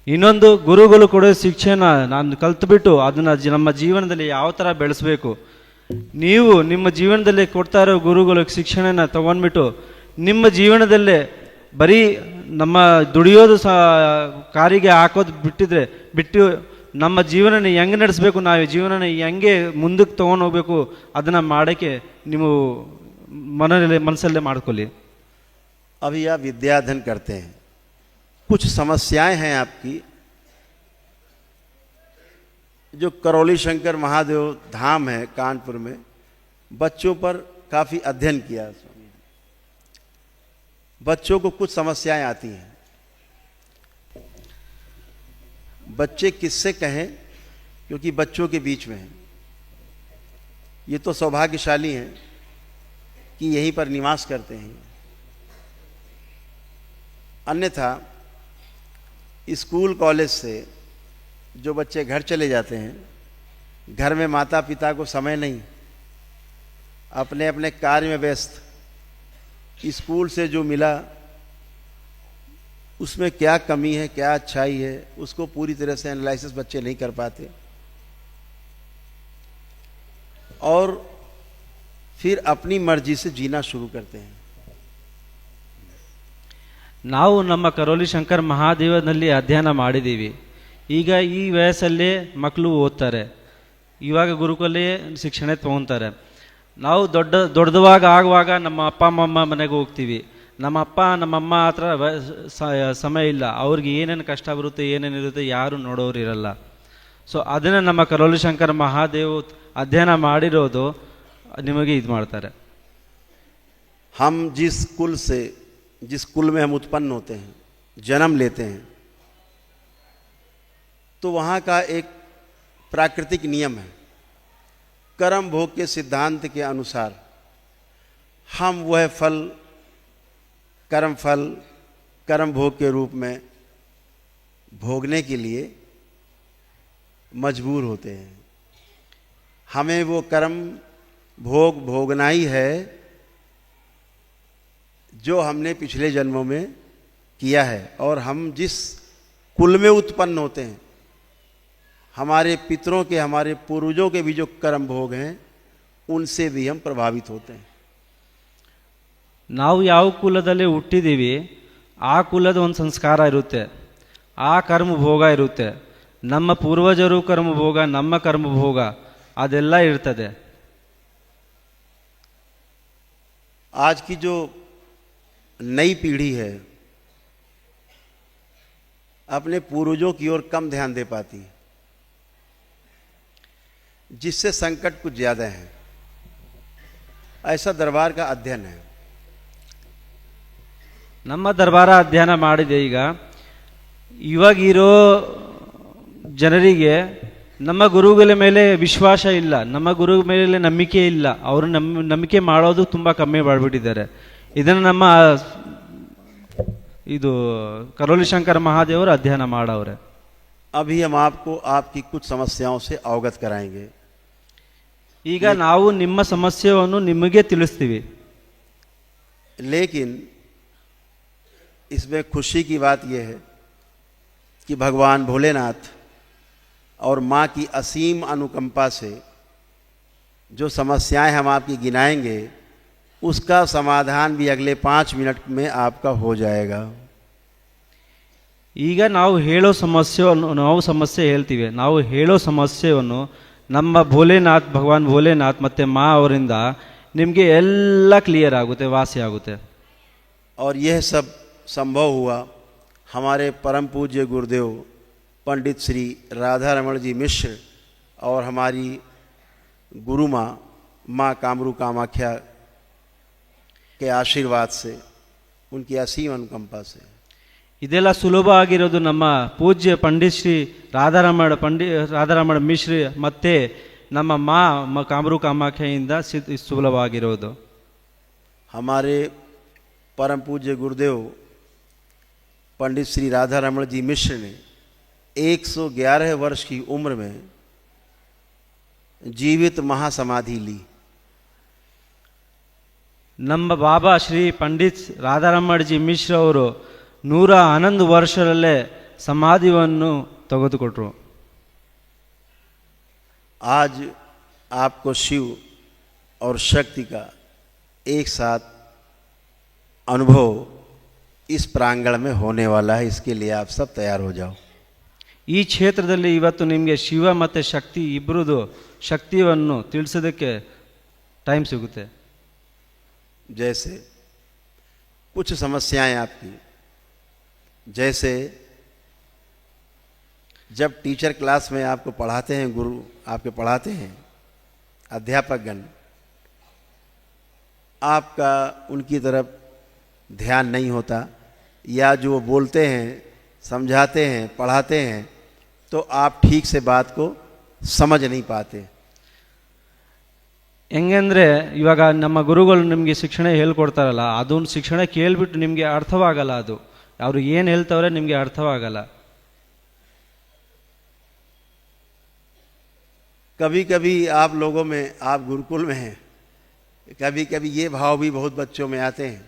ಇನ್ನೊಂದು, ಗುರುಗಳು ಕೊಡೋ ಶಿಕ್ಷೆನ ನಾನು ಕಲ್ತ್ಬಿಟ್ಟು ಅದನ್ನು ನಮ್ಮ ಜೀವನದಲ್ಲಿ ಯಾವ ಥರ ಬೆಳೆಸಬೇಕು. ನೀವು ನಿಮ್ಮ ಜೀವನದಲ್ಲಿ ಕೊಡ್ತಾ ಇರೋ ಗುರುಗಳ ಶಿಕ್ಷಣನ ತಗೊಂಡ್ಬಿಟ್ಟು ನಿಮ್ಮ ಜೀವನದಲ್ಲೇ ಬರೀ ನಮ್ಮ ದುಡಿಯೋದು ಕಾರಿಗೆ ಹಾಕೋದು ಬಿಟ್ಟು ನಮ್ಮ ಜೀವನನ ಹೆಂಗೆ ನಡೆಸಬೇಕು, ನಾವು ಜೀವನನ ಹೆಂಗೆ ಮುಂದಕ್ಕೆ ತೊಗೊಂಡು ಹೋಗ್ಬೇಕು ಅದನ್ನು ಮಾಡೋಕ್ಕೆ ನೀವು मनसल्ले माड़कोली। अभी आप विद्याधन करते हैं, कुछ समस्याएं हैं आपकी जो करौली शंकर महादेव धाम है कानपुर में, बच्चों पर काफी अध्ययन किया, बच्चों को कुछ समस्याएं आती हैं। बच्चे किससे कहें, क्योंकि बच्चों के बीच में हैं, ये तो सौभाग्यशाली हैं कि यहीं पर निवास करते हैं, अन्यथा स्कूल कॉलेज से जो बच्चे घर चले जाते हैं, घर में माता पिता को समय नहीं, अपने अपने कार्य में व्यस्त, स्कूल से जो मिला उसमें क्या कमी है क्या अच्छाई है उसको पूरी तरह से एनालिसिस बच्चे नहीं कर पाते और फिर अपनी मर्जी से जीना शुरू करते हैं। ನಾವು ನಮ್ಮ ಕರೋಲಿ ಶಂಕರ್ ಮಹಾದೇವನಲ್ಲಿ ಅಧ್ಯಯನ ಮಾಡಿದ್ದೀವಿ. ಈಗ ಈ ವಯಸ್ಸಲ್ಲೇ ಮಕ್ಕಳು ಓದ್ತಾರೆ, ಇವಾಗ ಗುರುಕುಲೇ ಶಿಕ್ಷಣ ತೊಗೊತಾರೆ. ನಾವು ದೊಡ್ಡದವಾಗ ಆಗುವಾಗ ನಮ್ಮ ಅಪ್ಪ ಅಮ್ಮಮ್ಮ ಮನೆಗೆ ಹೋಗ್ತೀವಿ. ನಮ್ಮ ಅಪ್ಪ ನಮ್ಮಮ್ಮ ಹತ್ರ ಸಮಯ ಇಲ್ಲ, ಅವ್ರಿಗೆ ಏನೇನು ಕಷ್ಟ ಬರುತ್ತೆ ಏನೇನಿರುತ್ತೆ ಯಾರು ನೋಡೋರು ಇರಲ್ಲ. ಸೊ ಅದನ್ನು ನಮ್ಮ ಕರೋಲಿ ಶಂಕರ್ ಮಹಾದೇವ್ ಅಧ್ಯಯನ ಮಾಡಿರೋದು निमगे ईद मारता है। हम जिस कुल में हम उत्पन्न होते हैं, जन्म लेते हैं, तो वहाँ का एक प्राकृतिक नियम है, कर्म भोग के सिद्धांत के अनुसार हम वह फल कर्म भोग के रूप में भोगने के लिए मजबूर होते हैं। हमें वो कर्म भोगना ही है जो हमने पिछले जन्मों में किया है और हम जिस कुल में उत्पन्न होते हैं, हमारे पितरों के हमारे पूर्वजों के भी जो कर्म भोग हैं उनसे भी हम प्रभावित होते हैं। ನಾವು ಯಾವ ಕುಲದಲ್ಲಿ ಹುಟ್ಟಿದ್ದೀವಿ ಆ ಕುಲದ ಒಂದು ಸಂಸ್ಕಾರ ಇರುತ್ತೆ, ಆ ಕರ್ಮ ಭೋಗ ಇರುತ್ತೆ. ನಮ್ಮ ಪೂರ್ವಜರು ಕರ್ಮ ಭೋಗ ನಮ್ಮ ಕರ್ಮ ಭೋಗ ಅದೆಲ್ಲ ಇರ್ತದೆ. आज की जो नई पीढ़ी है अपने पूर्वजों की ओर कम ध्यान दे पाती, जिससे संकट कुछ ज्यादा है। ऐसा दरबार का अध्ययन है। ನಮ್ಮ ದರ್ಬಾರ ಅಧ್ಯಯನ ಮಾಡಿದೆ. ಇವಾಗಿರೋ ಜನರಿಗೆ ನಮ್ಮ ಗುರುಗಳ ಮೇಲೆ ವಿಶ್ವಾಸ ಇಲ್ಲ, ನಮ್ಮ ಗುರು ಮೇಲೆ ನಂಬಿಕೆ ಇಲ್ಲ, ಅವರು ನಂಬಿಕೆ ಮಾಡೋದು ತುಂಬ ಕಮ್ಮಿ ಮಾಡಿಬಿಟ್ಟಿದ್ದಾರೆ. ಇದನ್ನು ನಮ್ಮ ಇದು ಕರೋಲಿ ಶಂಕರ್ ಮಹಾದೇವರು ಅಧ್ಯಯನ ಮಾಡವ್ರೆ. अभी हम आपको आपकी कुछ समस्याओं से अवगत कराएंगे. ಈಗ ನಾವು ನಿಮ್ಮ ಸಮಸ್ಯೆಯನ್ನು ನಿಮಗೆ ತಿಳಿಸ್ತೀವಿ. लेकिन इसमें खुशी की बात यह है कि भगवान भोलेनाथ और माँ की असीम अनुकंपा से जो समस्याएं हम आपकी गिनाएंगे उसका समाधान भी अगले 5 मिनट में आपका हो जाएगा. ಈಗ ನಾವು ಹೇಳೋ ಸಮಸ್ಯೆ ಹೇಳ್ತೀವಿ. ನಾವು ಹೇಳೋ ಸಮಸ್ಯೆಯನ್ನು ನಮ್ಮ ಭೋಲೆನಾಥ್ ಭಗವಾನ್ ಭೋಲೆನಾಥ್ ಮತ್ತು ಮಾ ಅವರಿಂದ ನಿಮಗೆ ಎಲ್ಲ ಕ್ಲಿಯರ್ ಆಗುತ್ತೆ, ವಾಸಿ ಆಗುತ್ತೆ. और यह सब संभव हुआ हमारे परम पूज्य गुरुदेव पंडित श्री राधा रमण जी मिश्र और हमारी गुरु माँ कामरू कामाख्या के आशीर्वाद से, उनकी असीम अनुकंपा से. ಇದೆಲ್ಲ ಸುಲಭ ಆಗಿರೋದು ನಮ್ಮ ಪೂಜ್ಯ ಪಂಡಿತ್ ಶ್ರೀ ರಾಧಾರಮಣ ಮಿಶ್ರ ಮತ್ತು ನಮ್ಮ ಕಾಮರು ಕಾಮಾಖ್ಯೆಯಿಂದ ಸುಲಭವಾಗಿರೋದು. हमारे परम पूज्य गुरुदेव पंडित श्री राधारमण जी मिश्र ने 111 वर्ष की उम्र में जीवित महासमाधि ली. ನಮ್ಮ ಬಾಬಾ ಶ್ರೀ ಪಂಡಿತ್ ರಾಧಾರಮಣಜಿ ಮಿಶ್ರ ಅವರು 111 ವರ್ಷದಲ್ಲೇ ಸಮಾಧಿಯನ್ನು ತೆಗೆದುಕೊಟ್ರು. आज आपको शिव और शक्ति का एक साथ अनुभव इस प्रांगण में होने वाला है. इसके लिए आप सब तैयार हो जाओ. ಈ ಕ್ಷೇತ್ರದಲ್ಲಿ ಇವತ್ತು ನಿಮಗೆ ಶಿವ ಮತ್ತು ಶಕ್ತಿ ಇಬ್ಬರದು ಶಕ್ತಿಯನ್ನು ತಿಳಿಸೋದಕ್ಕೆ ಟೈಮ್ ಸಿಗುತ್ತೆ. जैसे कुछ समस्याएं आपकी, जैसे जब टीचर क्लास में आपको पढ़ाते हैं, गुरु आपके पढ़ाते हैं, अध्यापकगण, आपका उनकी तरफ ध्यान नहीं होता, या जो वो बोलते हैं, समझाते हैं, पढ़ाते हैं, तो आप ठीक से बात को समझ नहीं पाते. ಹೆಂಗಂದರೆ ಇವಾಗ ನಮ್ಮ ಗುರುಗಳು ನಿಮಗೆ ಶಿಕ್ಷಣ ಹೇಳ್ಕೊಡ್ತಾರಲ್ಲ, ಅದೊಂದು ಶಿಕ್ಷಣ ಕೇಳಿಬಿಟ್ಟು ನಿಮಗೆ ಅರ್ಥವಾಗಲ್ಲ. ಅದು ಅವರು ಏನು ಹೇಳ್ತವ್ರೆ ನಿಮಗೆ ಅರ್ಥವಾಗಲ್ಲ. कभी कभी आप लोगों में, आप गुरुकुल में हैं, कभी कभी ये भाव भी बहुत बच्चों में आते हैं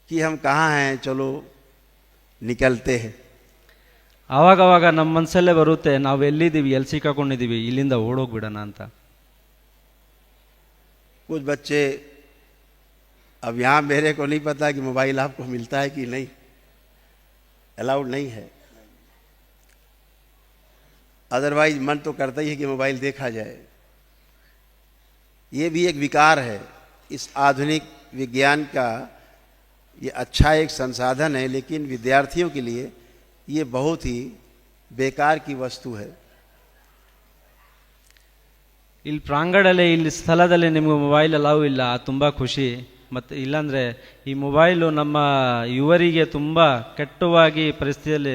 कि हम कहाँ हैं, चलो निकलते हैं. ಆವಾಗವಾಗ ನಮ್ಮ ಮನಸ್ಸಲ್ಲೇ ಬರುತ್ತೆ, ನಾವು ಎಲ್ಲಿದ್ದೀವಿ, ಎಲ್ಲಿ ಸಿಕ್ಕಾಕೊಂಡಿದ್ದೀವಿ, ಇಲ್ಲಿಂದ ಓಡೋಗ್ಬಿಡೋಣ ಅಂತ. कुछ बच्चे, अब यहाँ मेरे को नहीं पता कि मोबाइल आपको मिलता है कि नहीं, अलाउड नहीं है. अदरवाइज मन तो करता ही है कि मोबाइल देखा जाए. ये भी एक विकार है. इस आधुनिक विज्ञान का ये अच्छा एक संसाधन है, लेकिन विद्यार्थियों के लिए ये बहुत ही बेकार की वस्तु है. ಇಲ್ಲಿ ಪ್ರಾಂಗಣದಲ್ಲಿ, ಇಲ್ಲಿ ಸ್ಥಳದಲ್ಲಿ ನಿಮಗೆ ಮೊಬೈಲ್ ಅಲಾವ್ ಇಲ್ಲ, ತುಂಬ ಖುಷಿ. ಮತ್ತು ಇಲ್ಲಾಂದರೆ ಈ ಮೊಬೈಲು ನಮ್ಮ ಯುವರಿಗೆ ತುಂಬ ಕೆಟ್ಟವಾಗಿ ಪರಿಸ್ಥಿತಿಯಲ್ಲಿ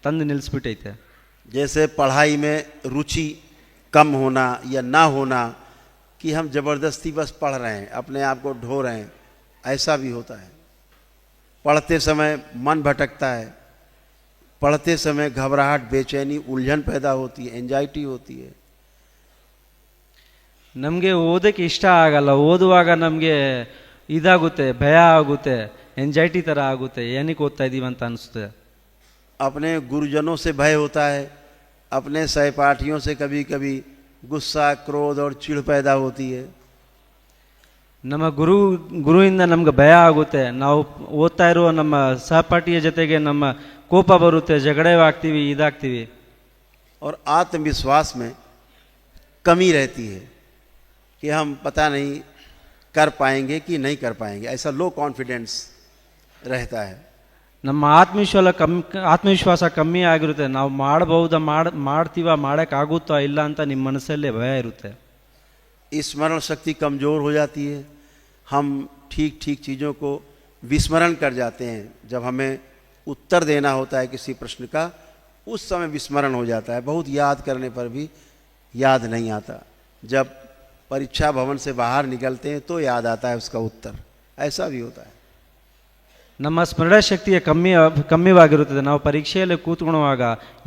ತಂದು ನಿಲ್ಲಿಸ್ಬಿಟ್ಟೈತೆ. जैसे पढ़ाई में रुचि कम होना या ना होना, कि हम ज़बरदस्ती बस पढ़ रहे हैं, अपने आप को ढो रहे हैं, ऐसा भी होता है. पढ़ते समय मन भटकता है, पढ़ते समय घबराहट, बेचैनी, उलझन पैदा होती है, एंजाइटी होती है. ನಮಗೆ ಓದೋಕ್ಕೆ ಇಷ್ಟ ಆಗಲ್ಲ. ಓದುವಾಗ ನಮಗೆ ಇದಾಗುತ್ತೆ, ಭಯ ಆಗುತ್ತೆ, ಎಂಜೈಟಿ ಥರ ಆಗುತ್ತೆ, ಏನಕ್ಕೆ ಓದ್ತಾ ಇದ್ದೀವಿ ಅಂತ ಅನಿಸುತ್ತೆ. अपने गुरुजनों से भय होता है, अपने सहपाठियों से कभी कभी गुस्सा, क्रोध और चिढ़ पैदा होती है. ನಮ್ಮ ಗುರುವಿಂದ ನಮ್ಗೆ ಭಯ ಆಗುತ್ತೆ. ನಾವು ಓದ್ತಾ ಇರುವ ನಮ್ಮ ಸಹಪಾಠಿಯ ಜೊತೆಗೆ ನಮ್ಮ ಕೋಪ ಬರುತ್ತೆ, ಜಗಳವಾಗ್ತೀವಿ, ಇದಾಗ್ತೀವಿ. और आत्मविश्वास में कमी रहती है कि हम पता नहीं कर पाएंगे कि नहीं कर पाएंगे, ऐसा लो कॉन्फिडेंस रहता है. ನಮ್ಮ ಆತ್ಮವಿಶ್ವಾಸ ಕಮ್ಮಿ ಆಗಿರುತ್ತೆ. ನಾವು ಮಾಡಬಹುದಾ, ಮಾಡ್ತೀವ, ಮಾಡೋಕ್ಕಾಗುತ್ತಾ ಇಲ್ಲ ಅಂತ ನಿಮ್ಮ ಮನಸ್ಸಲ್ಲೇ ಭಯ ಇರುತ್ತೆ. स्मरण शक्ति कमज़ोर हो जाती है. हम ठीक ठीक चीज़ों को विस्मरण कर जाते हैं. जब हमें उत्तर देना होता है किसी प्रश्न का, उस समय विस्मरण हो जाता है. बहुत याद करने पर भी याद नहीं आता. जब परीक्षा भवन से बाहर निकलते हैं तो याद आता है उसका उत्तर. ऐसा भी होता है. ನಮ್ಮ ಸ್ಮರಣ ಶಕ್ತಿಯ ಕಮ್ಮಿವಾಗಿರುತ್ತದೆ. ನಾವು ಪರೀಕ್ಷೆಯಲ್ಲಿ ಕೂತ್ಕೊಳ್ಳುವಾಗ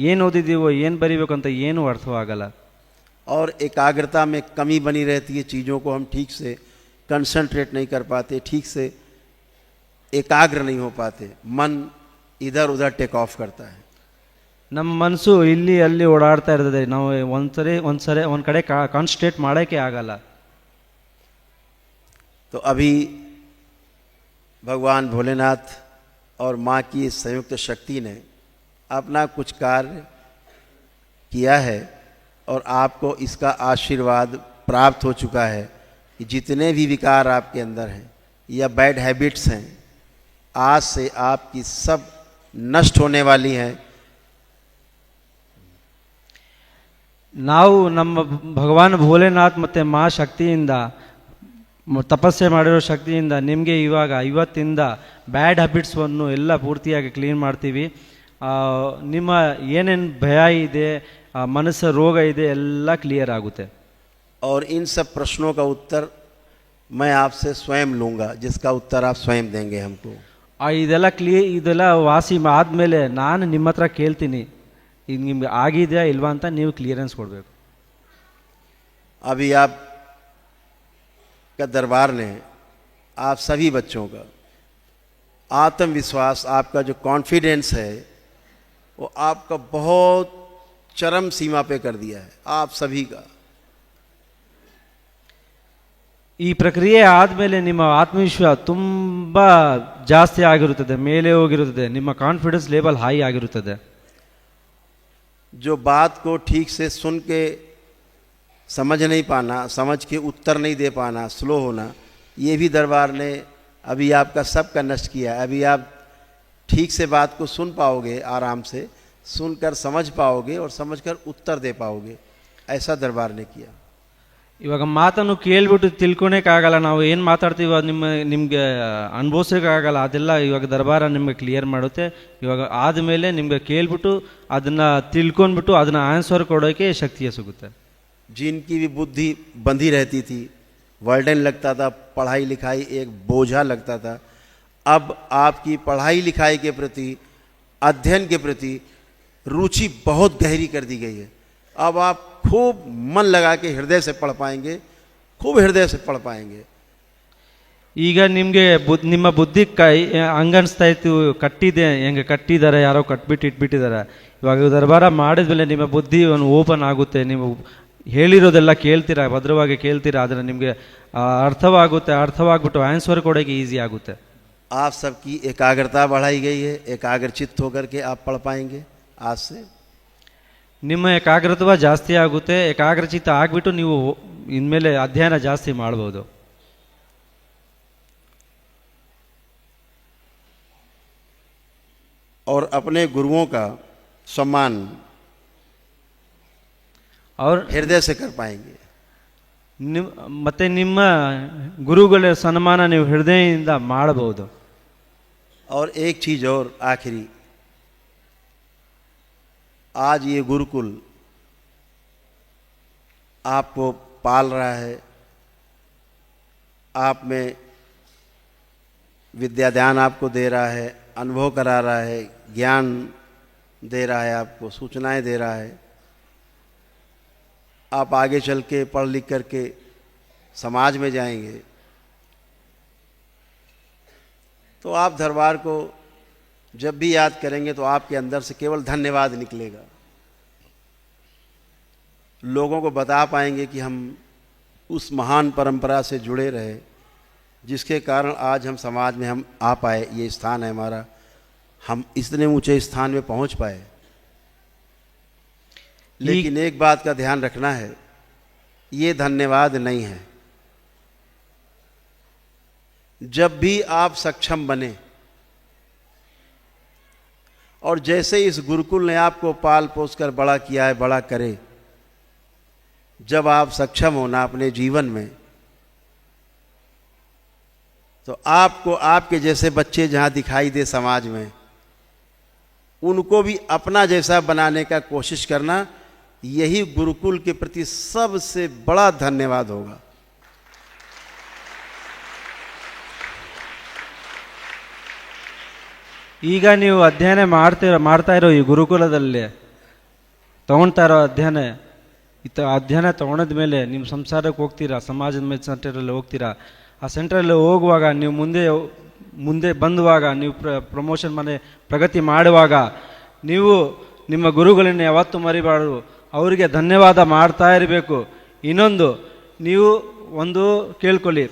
ಏನು ಓದಿದ್ದೀವೋ, ಏನು ಬರೀಬೇಕು ಅಂತ ಏನೂ ಅರ್ಥವಾಗಲ್ಲ. और एकाग्रता में कमी बनी रहती है. चीज़ों को हम ठीक से कंसंट्रेट नहीं कर पाते, ठीक से एकाग्र नहीं हो पाते. मन इधर उधर टेक ऑफ करता है. ನಮ್ಮ ಮನಸ್ಸು ಇಲ್ಲಿ ಅಲ್ಲಿ ಓಡಾಡ್ತಾ ಇರ್ತದೆ. ನಾವು ಒಂದು ಕಡೆ ಕಾನ್ಸಂಟ್ರೇಟ್ ಮಾಡೋಕ್ಕೆ ಆಗಲ್ಲ. तो अभी भगवान भोलेनाथ और माँ की संयुक्त शक्ति ने अपना कुछ कार्य किया है और आपको इसका आशीर्वाद प्राप्त हो चुका है कि जितने भी विकार आपके अंदर हैं या बैड हैबिट्स हैं, आज से आपकी सब नष्ट होने वाली हैं. ನಾವು ನಮ್ಮ ಭಗವಾನ್ ಭೋಲೆನಾಥ್ ಮತ್ತು ಮಾ ಶಕ್ತಿಯಿಂದ, ತಪಸ್ಸೆ ಮಾಡಿರೋ ಶಕ್ತಿಯಿಂದ ನಿಮಗೆ ಇವತ್ತಿಂದ ಬ್ಯಾಡ್ ಹ್ಯಾಬಿಟ್ಸನ್ನು ಎಲ್ಲ ಪೂರ್ತಿಯಾಗಿ ಕ್ಲೀನ್ ಮಾಡ್ತೀವಿ. ನಿಮ್ಮ ಏನೇನು ಭಯ ಇದೆ, ಮನಸ್ಸು ರೋಗ ಇದೆ ಎಲ್ಲ ಕ್ಲಿಯರ್ ಆಗುತ್ತೆ. और इन सब प्रश्नों का उत्तर मैं आपसे स्वयं लूँगा, जिसका उत्तर आप स्वयं देंगे हमको. ಇದೆಲ್ಲ ವಾಸಿ ಆದಮೇಲೆ ನಾನು ನಿಮ್ಮ ಹತ್ರ ಕೇಳ್ತೀನಿ, ಇದು ನಿಮ್ಗೆ ಆಗಿದೆಯಾ ಇಲ್ವಾ ಅಂತ ನೀವು ಕ್ಲಿಯರೆನ್ಸ್ ಕೊಡಬೇಕು. अभी आप का दरबार ने आप सभी बच्चों का आत्मविश्वास, आपका जो कॉन्फिडेंस है वो आपका बहुत चरम सीमा पे कर दिया है, आप सभी का. ಈ ಪ್ರಕ್ರಿಯೆ ಆದಮೇಲೆ ನಿಮ್ಮ ಆತ್ಮವಿಶ್ವಾಸ ತುಂಬ ಜಾಸ್ತಿ ಆಗಿರುತ್ತದೆ, ಮೇಲೆ ಹೋಗಿರುತ್ತದೆ, ನಿಮ್ಮ ಕಾನ್ಫಿಡೆನ್ಸ್ ಲೆವೆಲ್ ಹೈ ಆಗಿರುತ್ತದೆ. जो बात को ठीक से सुन के समझ नहीं पाना, समझ के उत्तर नहीं दे पाना, स्लो होना, ये भी दरबार ने अभी आपका सबका नष्ट किया. अभी आप ठीक से बात को सुन पाओगे, आराम से सुनकर समझ पाओगे और समझकर उत्तर दे पाओगे. ऐसा दरबार ने किया. ಇವಾಗ ಮಾತನ್ನು ಕೇಳ್ಬಿಟ್ಟು ತಿಳ್ಕೊಳಕ್ಕಾಗಲ್ಲ, ನಾವು ಏನು ಮಾತಾಡ್ತೀವೋ ನಿಮಗೆ ಅನುಭವಿಸೋಕ್ಕಾಗಲ್ಲ. ಅದೆಲ್ಲ ಇವಾಗ ದರ್ಬಾರ ನಿಮಗೆ ಕ್ಲಿಯರ್ ಮಾಡುತ್ತೆ. ಇವಾಗ ಆದಮೇಲೆ ನಿಮಗೆ ಕೇಳ್ಬಿಟ್ಟು ಅದನ್ನು ತಿಳ್ಕೊಂಡ್ಬಿಟ್ಟು ಅದನ್ನು ಆನ್ಸರ್ ಕೊಡೋಕ್ಕೆ ಶಕ್ತಿಯ ಸಿಗುತ್ತೆ. जिनकी भी बुद्धि बंधी रहती थी, वर्डन लगता था, पढ़ाई लिखाई एक बोझा लगता था, अब आपकी पढ़ाई लिखाई के प्रति, अध्ययन के प्रति रुचि बहुत गहरी कर दी गई है. अब आप खूब मन लगा के हृदय से पढ़ पाएंगे, खूब हृदय से पढ़ पाएंगे. ಈಗ ನಿಮಗೆ ನಿಮ್ಮ ಬುದ್ಧಿ ಹಂಗನ್ಸ್ತಾ ಇತ್ತು, ಕಟ್ಟಿದೆ, ಹೆಂಗೆ ಕಟ್ಟಿದ್ದಾರೆ, ಯಾರೋ ಕಟ್ಬಿಟ್ಟು ಇಟ್ಬಿಟ್ಟಿದ್ದಾರೆ. ಇವಾಗ ದರ್ಬಾರ ಮಾಡಿದ್ಮೇಲೆ ನಿಮ್ಮ ಬುದ್ಧಿ ಒಂದು ಓಪನ್ ಆಗುತ್ತೆ, ನೀವು ಹೇಳಿರೋದೆಲ್ಲ ಕೇಳ್ತೀರಾ, ಭದ್ರವಾಗಿ ಕೇಳ್ತೀರಾ, ಅದನ್ನು ನಿಮಗೆ ಅರ್ಥವಾಗುತ್ತೆ. ಅರ್ಥವಾಗ್ಬಿಟ್ಟು ಆನ್ಸರ್ ಕೊಡೋಕ್ಕೆ ಈಸಿ ಆಗುತ್ತೆ. आप सबकी एकाग्रता बढ़ाई गई है, एकाग्रचित्त होकर के आप पढ़ पाएंगे आज से. ನಿಮ್ಮ ಏಕಾಗ್ರತ್ವ ಜಾಸ್ತಿ ಆಗುತ್ತೆ, ಏಕಾಗ್ರಚಿತ್ತ ಆಗಿಬಿಟ್ಟು ನೀವು ಇನ್ಮೇಲೆ ಅಧ್ಯಯನ ಜಾಸ್ತಿ ಮಾಡ್ಬೋದು. और अपने गुरुओं का सम्मान और हृदय से कर पाएंगे. ಮತ್ತೆ ನಿಮ್ಮ ಗುರುಗಳ ಸನ್ಮಾನ ನೀವು ಹೃದಯದಿಂದ ಮಾಡಬಹುದು. और एक चीज और आखिरी, आज ये गुरुकुल आपको पाल रहा है, आप में विद्यादान आपको दे रहा है, अनुभव करा रहा है, ज्ञान दे रहा है, आपको सूचनाएं दे रहा है. आप आगे चल के पढ़ लिख करके समाज में जाएंगे तो आप दरबार को जब भी याद करेंगे तो आपके अंदर से केवल धन्यवाद निकलेगा. लोगों को बता पाएंगे कि हम उस महान परंपरा से जुड़े रहे, जिसके कारण आज हम समाज में हम आ पाए, ये स्थान है हमारा, हम इतने ऊंचे स्थान में पहुंच पाए. लेकिन एक बात का ध्यान रखना है, ये धन्यवाद नहीं है. जब भी आप सक्षम बने और जैसे इस गुरुकुल ने आपको पाल पोस कर बड़ा किया है, बड़ा करे, जब आप सक्षम होना अपने जीवन में, तो आपको आपके जैसे बच्चे जहां दिखाई दे समाज में, उनको भी अपना जैसा बनाने का कोशिश करना, यही गुरुकुल के प्रति सबसे बड़ा धन्यवाद होगा. ಈಗ ನೀವು ಅಧ್ಯಯನ ಮಾಡ್ತಾ ಇರೋ ಈ ಗುರುಕುಲದಲ್ಲಿ ತಗೊಳ್ತಾ ಇರೋ ಅಧ್ಯಯನ ತಗೊಂಡ ಮೇಲೆ ನಿಮ್ಮ ಸಂಸಾರಕ್ಕೆ ಹೋಗ್ತೀರಾ, ಸಮಾಜದ ಮೇಲೆ ಸೆಂಟರಲ್ಲಿ ಹೋಗ್ತೀರಾ. ಆ ಸೆಂಟ್ರಲ್ಲಿ ಹೋಗುವಾಗ ನೀವು ಮುಂದೆ ಬಂದುವಾಗ, ನೀವು ಪ್ರಮೋಷನ್ ಪ್ರಗತಿ ಮಾಡುವಾಗ, ನೀವು ನಿಮ್ಮ ಗುರುಗಳನ್ನ ಯಾವತ್ತೂ ಮರಿಬಾರ್ದು, ಅವರಿಗೆ ಧನ್ಯವಾದ ಮಾಡ್ತಾ ಇರಬೇಕು. ಇನ್ನೊಂದು ನೀವು ಒಂದು ಕೇಳ್ಕೊಳ್ಳಿ,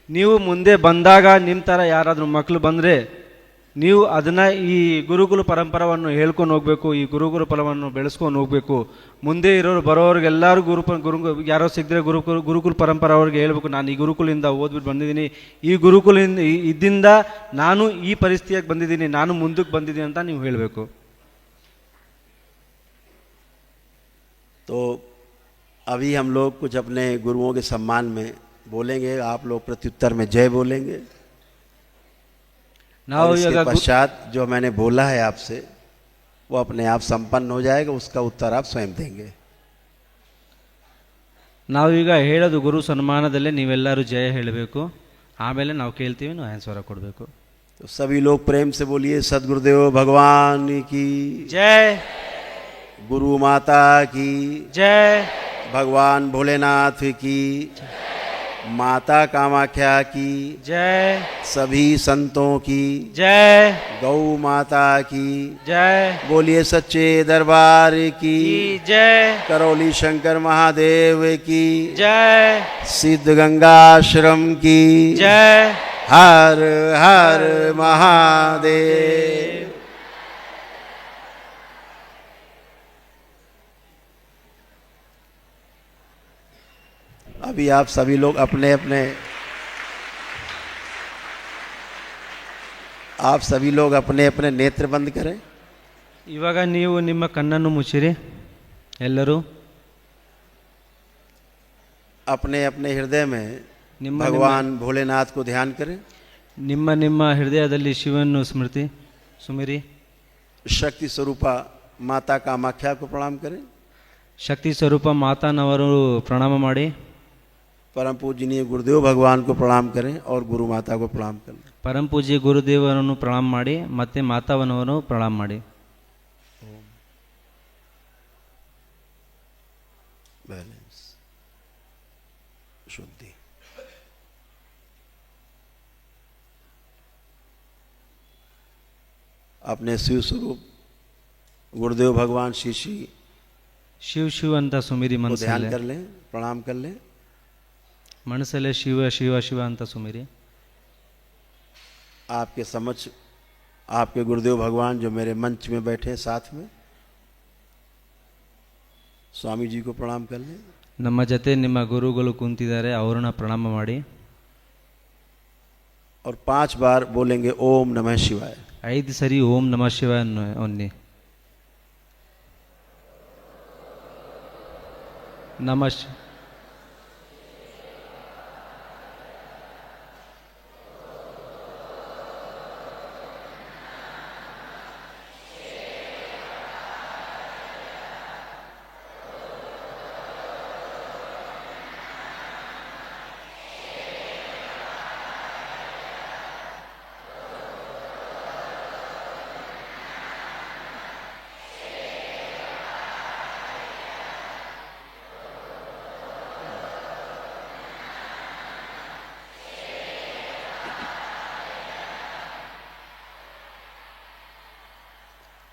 ನೀವು ಮುಂದೆ ಬಂದಾಗ ನಿಮ್ಮ ಥರ ಯಾರಾದರೂ ಮಕ್ಕಳು ಬಂದರೆ ನೀವು ಅದನ್ನು ಈ ಗುರುಕುಲ ಪರಂಪರವನ್ನು ಹೇಳ್ಕೊಂಡು ಹೋಗಬೇಕು, ಈ ಗುರುಕುಲ ಫಲವನ್ನು ಬೆಳೆಸ್ಕೊಂಡು ಹೋಗಬೇಕು. ಮುಂದೆ ಇರೋರು ಬರೋರಿಗೆಲ್ಲರೂ ಯಾರೋ ಸಿಗದ್ರೆ ಗುರುಕುಲ ಪರಂಪರೆ ಅವ್ರಿಗೆ ಹೇಳ್ಬೇಕು, ನಾನು ಈ ಗುರುಕುಲಿಂದ ಓದ್ಬಿಟ್ಟು ಬಂದಿದ್ದೀನಿ, ಈ ಗುರುಕುಲಿಂದ ಇದ್ದಿಂದ ನಾನು ಈ ಪರಿಸ್ಥಿತಿಯಾಗಿ ಬಂದಿದ್ದೀನಿ, ನಾನು ಮುಂದಕ್ಕೆ ಬಂದಿದ್ದೀನಿ ಅಂತ ನೀವು ಹೇಳಬೇಕು. तो अभी हम लोग कुछ अपने गुरुओं के सम्मान में बोलेंगे, आप लोग प्रत्युत्तर में जय बोलेंगे. ನಾವು और इसके ಈಗ पश्चात जो मैंने बोला है आपसे वो अपने आप संपन्न हो जाएगा, उसका उत्तर आप स्वयं देंगे। ನಾವೀಗ ಹೇಳೋದು ಗುರು ಸನ್ಮಾನದಲ್ಲೇ ನೀವೆಲ್ಲರೂ ಜಯ ಹೇಳಬೇಕು, ಆಮೇಲೆ ನಾವು ಕೇಳ್ತೀವಿ, ನಾವು ಆನ್ಸರ್ ಕೊಡಬೇಕು। तो सभी लोग प्रेम से बोलिए सदगुरुदेव भगवान की जय, गुरु माता की जय, भगवान भोलेनाथ की, माता कामाख्या की जय, सभी संतों की जय, गौ माता की जय, बोलिए सच्चे दरबार की जय, करौली शंकर महादेव की जय, सिद्ध गंगाश्रम की जय। हर हर महादेव। अभी आप सभी लोग अपने अपने नेत्र बंद करें। ಇವಾಗ ನೀವು ನಿಮ್ಮ ಕಣ್ಣನ್ನು ಮುಚ್ಚಿರಿ ಎಲ್ಲರೂ। अपने अपने हृदय में ನಿಮ್ಮ भगवान भोलेनाथ को ध्यान करें। ನಿಮ್ಮ ನಿಮ್ಮ ಹೃದಯದಲ್ಲಿ ಶಿವನನ್ನು ಸ್ಮೃತಿ ಸುಮಿರಿ। शक्ति स्वरूपा माता कामाख्या को प्रणाम करें। ಶಕ್ತಿ ಸ್ವರೂಪ ಮಾತಾನವರು ಪ್ರಣಾಮ ಮಾಡಿ। परम पूजनीय गुरुदेव भगवान को प्रणाम करें और गुरु माता को प्रणाम करें। ಪರಂ ಪೂಜ್ಯ ಗುರುದೇವರನ್ನು ಪ್ರಣಾಮ ಮಾಡಿ ಮತ್ತೆ ಮಾತಾವನವರು ಪ್ರಣಾಮ ಮಾಡಿ। बैलेंस, शुद्धि। अपने शिव स्वरूप गुरुदेव भगवान श्री श्री ಶಿವ ಶಿವ ಅಂತ ಸುಮಿರಿ को ध्यान ಮನಸ್ಸಲ್ಲೇ। कर लें, प्रणाम कर लें। ಮನಸ್ಸಲ್ಲೇ ಶಿವ ಶಿವ ಶಿವ ಅಂತ ಸುಮಿರಿ। आपके समक्ष आपके गुरुदेव भगवान जो मेरे मंच में बैठे हैं साथ में, स्वामी जी को प्रणाम कर लें। ನಮ್ಮ ಜೊತೆ ನಿಮ್ಮ ಗುರುಗಳು ಕುಂತಿದ್ದಾರೆ, ಅವರನ್ನ ಪ್ರಣಾಮ ಮಾಡಿ। और 5 बार बोलेंगे ओम नमः शिवाय। 5 ಸರಿ ಓಂ ನಮಃ ಶಿವಾಯ ಅನ್ನಿ। ನಮಃ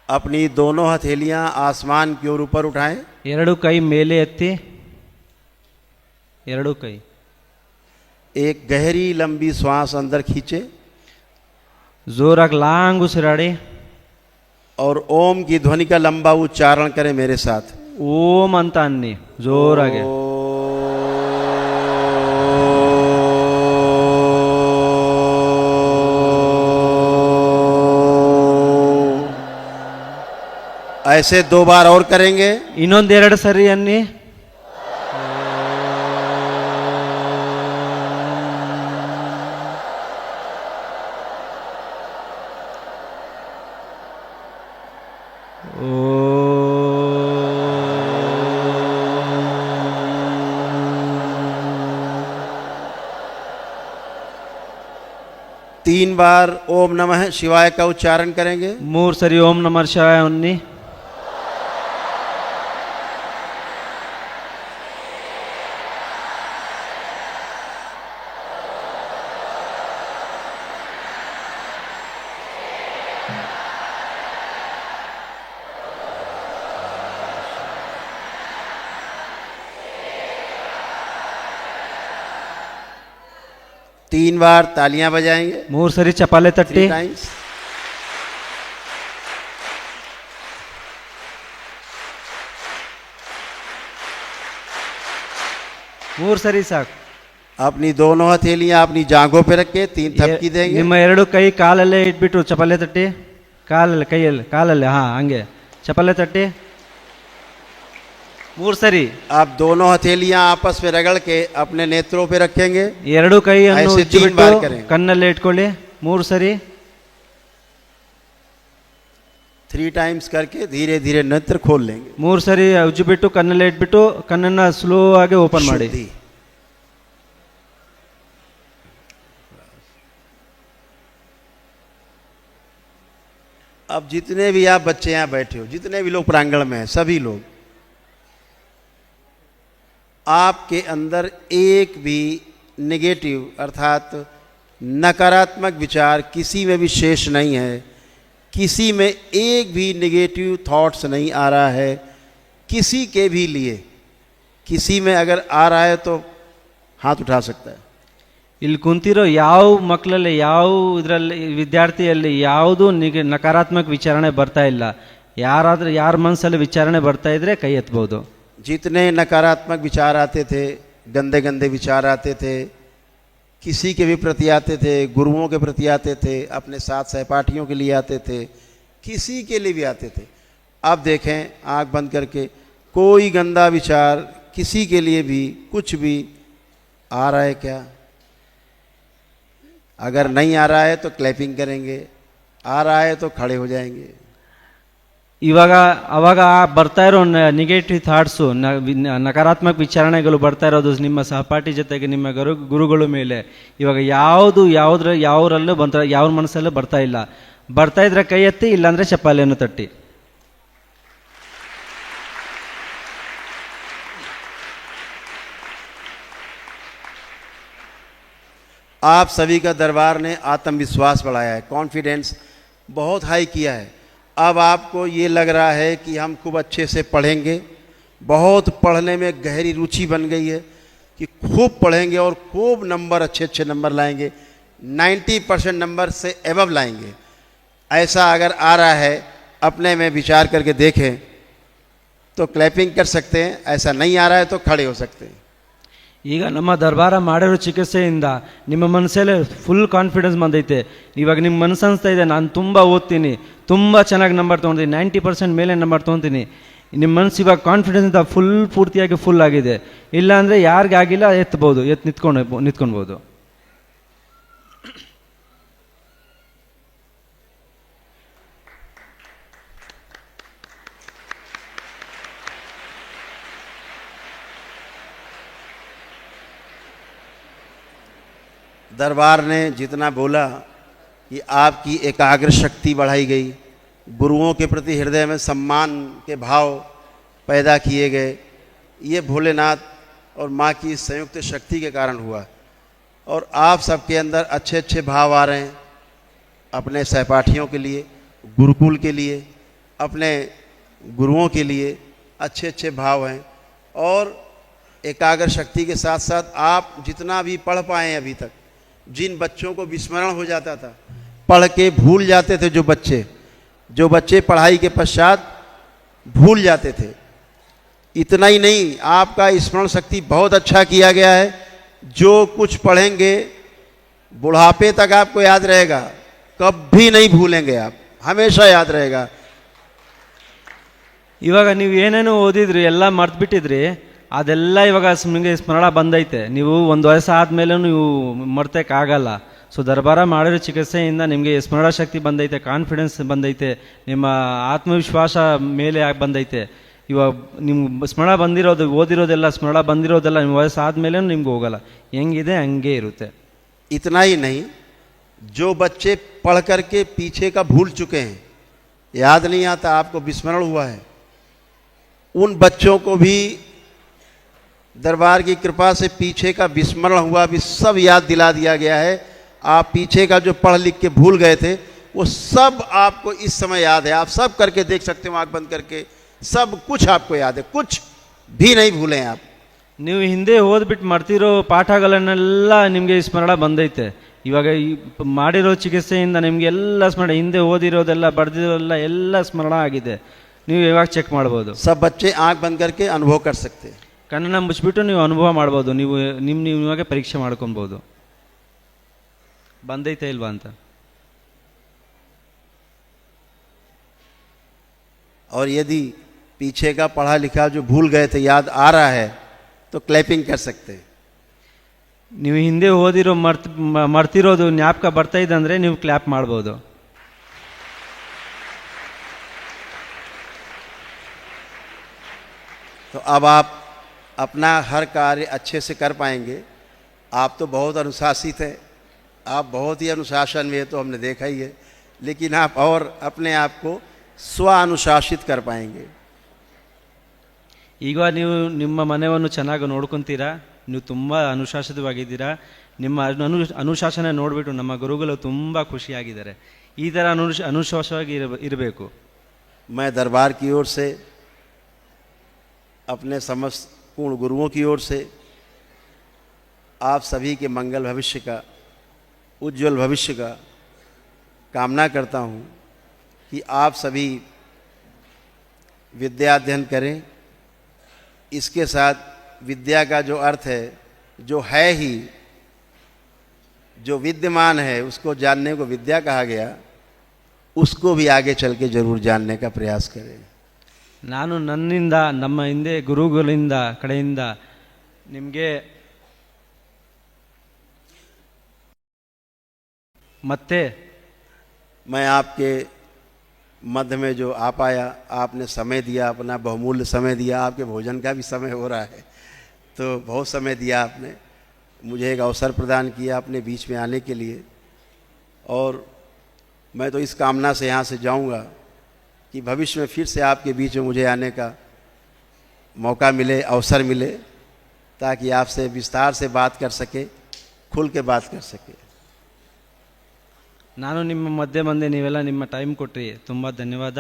अपनी दोनों हथेलियां आसमान की ओर ऊपर उठाएं। ಎರಡು ಕೈ ಮೇಲೆ ಎತ್ತಿ, ಎರಡು ಕೈ। एक गहरी लंबी श्वास अंदर खींचे जोराಗಿ ಲಾಂಗ್ ಉಸಿರಾಡಿ और ओम की ध्वनि का लंबा उच्चारण करें मेरे साथ। ಓಂ ಅಂತ ಅನ್ನಿ ಜೋರಾಗಿ। ऐसे 2 बार और करेंगे। ಇನ್ನೊಂದೆರಡು ಸರಿ ಅನ್ನಿ। तीन बार ओम नमः शिवाय का उच्चारण करेंगे। 3 ಸರಿ ಓಂ ನಮಃ ಶಿವಾಯ ಅನ್ನಿ। तीन बार तालियां बजाएंगे। 3 ಸರಿ ಚಪ್ಪಾಳೆ ತಟ್ಟಿ। 3 times। ಮೂರು ಸರಿ ಸಾಕು। अपनी दोनों हथेलियां अपनी जांघों पे रख के 3 थपकी देंगे। ನಿಮ್ಮ ಎರಡು ಕೈ ಕಾಲಲ್ಲೇ ಇಟ್ಬಿಟ್ಟು ಚಪ್ಪಾಳೆ ತಟ್ಟಿ, ಕಾಲಲ್ಲಿ ಕೈಯಲ್ಲಿ ಕಾಲಲ್ಲಿ, ಹಾ ಹಂಗೆ ಚಪ್ಪಾಳೆ ತಟ್ಟಿ 3 ಸರಿ। आप दोनों हथेलियां आपस में रगड़ के अपने नेत्रों पे रखेंगे। ಎರಡು ಕೈಯನ್ನು ऐसे 3 ಉಜ್ಜಿಬಿಟ್ಟು बार करेंगे। ಕಣ್ಣಲ್ಲೇ ಇಟ್ಕೊಳ್ಳಿ 3 ಸರಿ। 3 टाइम्स करके धीरे धीरे नेत्र खोल लेंगे। 3 ಸರಿ ಉಜ್ಜಿ ಬಿಟ್ಟು ಕಣ್ಣಲ್ಲಿ ಇಟ್ಬಿಟ್ಟು ಕಣ್ಣನ್ನ ಸ್ಲೋ ಆಗಿ ಓಪನ್ ಮಾಡಿ. शुद्धि। अब जितने भी आप बच्चे यहाँ बैठे हो, जितने भी लोग प्रांगण में हैं, सभी लोग, आपके अंदर एक भी नेगेटिव अर्थात नकारात्मक विचार किसी में भी शेष नहीं है, किसी में एक भी नेगेटिव थॉट्स नहीं आ रहा है, किसी के भी लिए। किसी में अगर आ रहा है तो हाथ उठा सकता है। ಇಲ್ಲಿ ಕುಂತಿರೋ ಯಾವ ಮಕ್ಕಳಲ್ಲಿ ಯಾವ ಇದರಲ್ಲಿ ವಿದ್ಯಾರ್ಥಿಯಲ್ಲಿ ಯಾವುದು ನಕಾರಾತ್ಮಕ ವಿಚಾರಣೆ ಬರ್ತಾ ಇಲ್ಲ. ಯಾರಾದ್ರೂ ಯಾರ ಮನಸ್ಸಲ್ಲಿ ವಿಚಾರಣೆ ಬರ್ತಾ ಇದ್ರೆ ಕೈ ಎತ್ತಬಹುದು. जितने नकारात्मक विचार आते थे, गंदे गंदे विचार आते थे, किसी के भी प्रति आते थे, गुरुओं के प्रति आते थे, अपने साथ सहपाठियों के लिए आते थे, किसी के लिए भी आते थे। अब देखें आंख बंद करके, कोई गंदा विचार किसी के लिए भी कुछ भी आ रहा है क्या? अगर नहीं आ रहा है तो क्लैपिंग करेंगे, आ रहा है तो खड़े हो जाएंगे। ಇವಾಗ ಅವಾಗ ಬರ್ತಾ ಇರೋ ನೆಗೆಟಿವ್ ಥಾಟ್ಸು ನಕಾರಾತ್ಮಕ ವಿಚಾರಣೆಗಳು ಬರ್ತಾ ಇರೋದು ನಿಮ್ಮ ಸಹಪಾಠಿ ಜೊತೆಗೆ ನಿಮ್ಮ ಗುರುಗಳ ಮೇಲೆ ಇವಾಗ ಯಾವ್ದ್ರಲ್ಲೂ ಯಾವ ಮನಸ್ಸಲ್ಲೂ ಬರ್ತಾ ಇಲ್ಲ. ಬರ್ತಾ ಇದ್ರೆ ಕೈ ಎತ್ತಿ, ಇಲ್ಲಾಂದ್ರೆ ಚಪ್ಪಾಳೆಯನ್ನು ತಟ್ಟಿ. आप सभी का दरबार ने आत्मविश्वास बढ़ाया है, कॉन्फिडेंस बहुत हाई किया है। अब आपको ये लग रहा है कि हम खूब अच्छे से पढ़ेंगे, बहुत पढ़ने में गहरी रुचि बन गई है कि खूब पढ़ेंगे और खूब नंबर अच्छे नंबर लाएंगे, 90% नंबर से एबव लाएंगे। ऐसा अगर आ रहा है, अपने में विचार करके देखें तो क्लैपिंग कर सकते हैं, ऐसा नहीं आ रहा है तो खड़े हो सकते हैं। ಈಗ ನಮ್ಮ ದರ್ಬಾರ ಮಾಡಿರೋ ಚಿಕಿತ್ಸೆಯಿಂದ ನಿಮ್ಮ ಮನಸ್ಸಲ್ಲೇ ಫುಲ್ ಕಾನ್ಫಿಡೆನ್ಸ್ ಬಂದೈತೆ. ಇವಾಗ ನಿಮ್ಮ ಮನಸ್ಸು ಅನಿಸ್ತಾ ಇದೆ, ನಾನು ತುಂಬ ಓದ್ತೀನಿ, ತುಂಬ ಚೆನ್ನಾಗಿ ನಂಬರ್ ತೊಗೊತೀನಿ, 90% ಮೇಲೆ ನಂಬರ್ ತೊಗೊತೀನಿ. ನಿಮ್ಮ ಮನಸ್ಸು ಇವಾಗ ಕಾನ್ಫಿಡೆನ್ಸಿಂದ ಪೂರ್ತಿಯಾಗಿ ಫುಲ್ ಆಗಿದೆ. ಇಲ್ಲಾಂದರೆ ಯಾರಿಗಾಗಿಲ್ಲ ಎತ್ಬೋದು, ನಿಂತ್ಕೊಳ್ಬೋದು. दरबार ने जितना बोला कि आपकी एकाग्र शक्ति बढ़ाई गई, गुरुओं के प्रति हृदय में सम्मान के भाव पैदा किए गए, ये भोलेनाथ और माँ की संयुक्त शक्ति के कारण हुआ। और आप सबके अंदर अच्छे अच्छे भाव आ रहे हैं, अपने सहपाठियों के लिए, गुरुकुल के लिए, अपने गुरुओं के लिए अच्छे अच्छे भाव हैं। और एकाग्र शक्ति के साथ साथ आप जितना भी पढ़ पाए अभी तक, जिन बच्चों को विस्मरण हो जाता था, पढ़ के भूल जाते थे, जो बच्चे पढ़ाई के पश्चात भूल जाते थे, इतना ही नहीं, आपका स्मरण शक्ति बहुत अच्छा किया गया है। जो कुछ पढ़ेंगे बुढ़ापे तक आपको याद रहेगा, कभी नहीं भूलेंगे आप, हमेशा याद रहेगा। ಇವಾಗ ನೀವು ಏನೇನು ಓದಿದ್ರಿ ಎಲ್ಲ ಮರ್ತ್ಬಿಟ್ಟಿದ್ರಿ, ಅದೆಲ್ಲ ಇವಾಗ ನಿಮಗೆ ಸ್ಮರಣ ಬಂದೈತೆ. ನೀವು ಒಂದು ವಯಸ್ಸು ಆದಮೇಲೆ ನೀವು ಮರ್ತಕ್ಕಾಗಲ್ಲ. ಸೊ ದರ್ಬಾರ ಮಾಡಿರೋ ಚಿಕಿತ್ಸೆಯಿಂದ ನಿಮಗೆ ಸ್ಮರಣ ಶಕ್ತಿ ಬಂದೈತೆ, ಕಾನ್ಫಿಡೆನ್ಸ್ ಬಂದೈತೆ, ನಿಮ್ಮ ಆತ್ಮವಿಶ್ವಾಸ ಮೇಲೆ ಬಂದೈತೆ. ಇವಾಗ ನಿಮ್ಗೆ ಸ್ಮರಣ ಬಂದಿರೋದು, ಓದಿರೋದೆಲ್ಲ ಸ್ಮರಣ ಬಂದಿರೋದೆಲ್ಲ ನಿಮ್ಮ ವಯಸ್ಸು ಆದಮೇಲೆ ನಿಮ್ಗೆ ಹೋಗಲ್ಲ, ಹೆಂಗಿದೆ ಹಂಗೆ ಇರುತ್ತೆ. इतना ही नहीं, जो बच्चे पढ़ करके पीछे का भूल चुके हैं, याद नहीं आता, आपको विस्मरण हुआ है, उन बच्चों को भी दरबार की कृपा से पीछे का विस्मरण हुआ भी सब याद दिला दिया गया है। आप पीछे का जो पढ़ लिख के भूल गए थे वो सब आपको इस समय याद है। आप सब करके देख सकते हो, आँख बंद करके, सब कुछ आपको याद है, कुछ भी नहीं भूलें आप। ನೀವು ಹಿಂದೆ ಓದ್ಬಿಟ್ಟು ಮಾಡ್ತಿರೋ ಪಾಠಗಳನ್ನೆಲ್ಲ ನಿಮಗೆ ಸ್ಮರಣ ಬಂದೈತೆ. ಇವಾಗ ಮಾಡಿರೋ ಚಿಕಿತ್ಸೆಯಿಂದ ನಿಮಗೆ ಎಲ್ಲ ಸ್ಮರಣ, ಹಿಂದೆ ಓದಿರೋದೆಲ್ಲ ಬರೆದಿರೋದೆಲ್ಲ ಎಲ್ಲ ಸ್ಮರಣ ಆಗಿದೆ. ನೀವು ಇವಾಗ ಚೆಕ್ ಮಾಡ್ಬೋದು. सब बच्चे आँख बंद करके अनुभव कर सकते हैं। ಕಣ್ಣನ್ನ ಮುಚ್ಚಿಬಿಟ್ಟು ನೀವು ಅನುಭವ ಮಾಡ್ಬೋದು, ನೀವು ನಿಮಗೆ ಪರೀಕ್ಷೆ ಮಾಡ್ಕೊಬೋದು ಬಂದೈತೆ ಇಲ್ವಾ ಅಂತ. और यदि पीछे का पढ़ा लिखा जो भूल गए थे याद आ रहा है तो क्लैपिंग कर सकते हैं। ನೀವು ಹಿಂದೆ ಓದಿರೋ ಮರ್ತಿರೋದು ಜ್ಞಾಪಕ ಬರ್ತಾ ಇದೆ ಅಂದರೆ ನೀವು ಕ್ಲ್ಯಾಪ್ ಮಾಡ್ಬೋದು. तो अब आप अपना हर कार्य अच्छे से कर पाएंगे। आप तो बहुत अनुशासित हैं, आप बहुत ही अनुशासन में है, तो हमने देखा ही है, लेकिन आप और अपने आप को स्वानुशासित कर पाएंगे। ಈಗ ನೀವು ನಿಮ್ಮ ಮನೆಯನ್ನು ಚೆನ್ನಾಗಿ ನೋಡ್ಕೊತೀರಾ, ನೀವು ತುಂಬ ಅನುಶಾಸಿತವಾಗಿದ್ದೀರಾ. ನಿಮ್ಮ ಅನುಶಾಸನ ನೋಡಿಬಿಟ್ಟು ನಮ್ಮ ಗುರುಗಳು ತುಂಬ ಖುಷಿಯಾಗಿದ್ದಾರೆ. ಈ ಥರ ಅನುಶಾಸವಾಗಿ ಇರಬೇಕು. मैं दरबार की ओर से, अपने समस्त पूर्ण गुरुओं की ओर से आप सभी के मंगल भविष्य का, उज्जवल भविष्य का कामना करता हूँ कि आप सभी विद्या अध्ययन करें। इसके साथ विद्या का जो अर्थ है, जो है ही, जो विद्यमान है, उसको जानने को विद्या कहा गया, उसको भी आगे चल के जरूर जानने का प्रयास करें। ನಾನು ನನ್ನಿಂದ, ನಮ್ಮ ಹಿಂದೆ ಗುರುಗಳಿಂದ ಕಡೆಯಿಂದ ನಿಮಗೆ ಮತ್ತೆ मैं आपके मध्य में जो आ पाया, आपने समय दिया, अपना बहुमूल्य समय दिया, आपके भोजन का भी समय हो रहा है, तो बहुत समय दिया आपने, मुझे एक अवसर प्रदान किया अपने बीच में आने के लिए। और मैं तो इस कामना से यहाँ से जाऊँगा कि भविष्य में फिर से आपके बीच में मुझे आने का मौका मिले, अवसर मिले, ताकि आपसे विस्तार से बात कर सके, खुल के बात कर सके। ನಾನು ನಿಮ್ಮ ಮಧ್ಯೆ ಬಂದೆ, ನೀವೆಲ್ಲ ನಿಮ್ಮ ಟೈಮ್ ಕೊಟ್ರಿ, ತುಂಬ ಧನ್ಯವಾದ.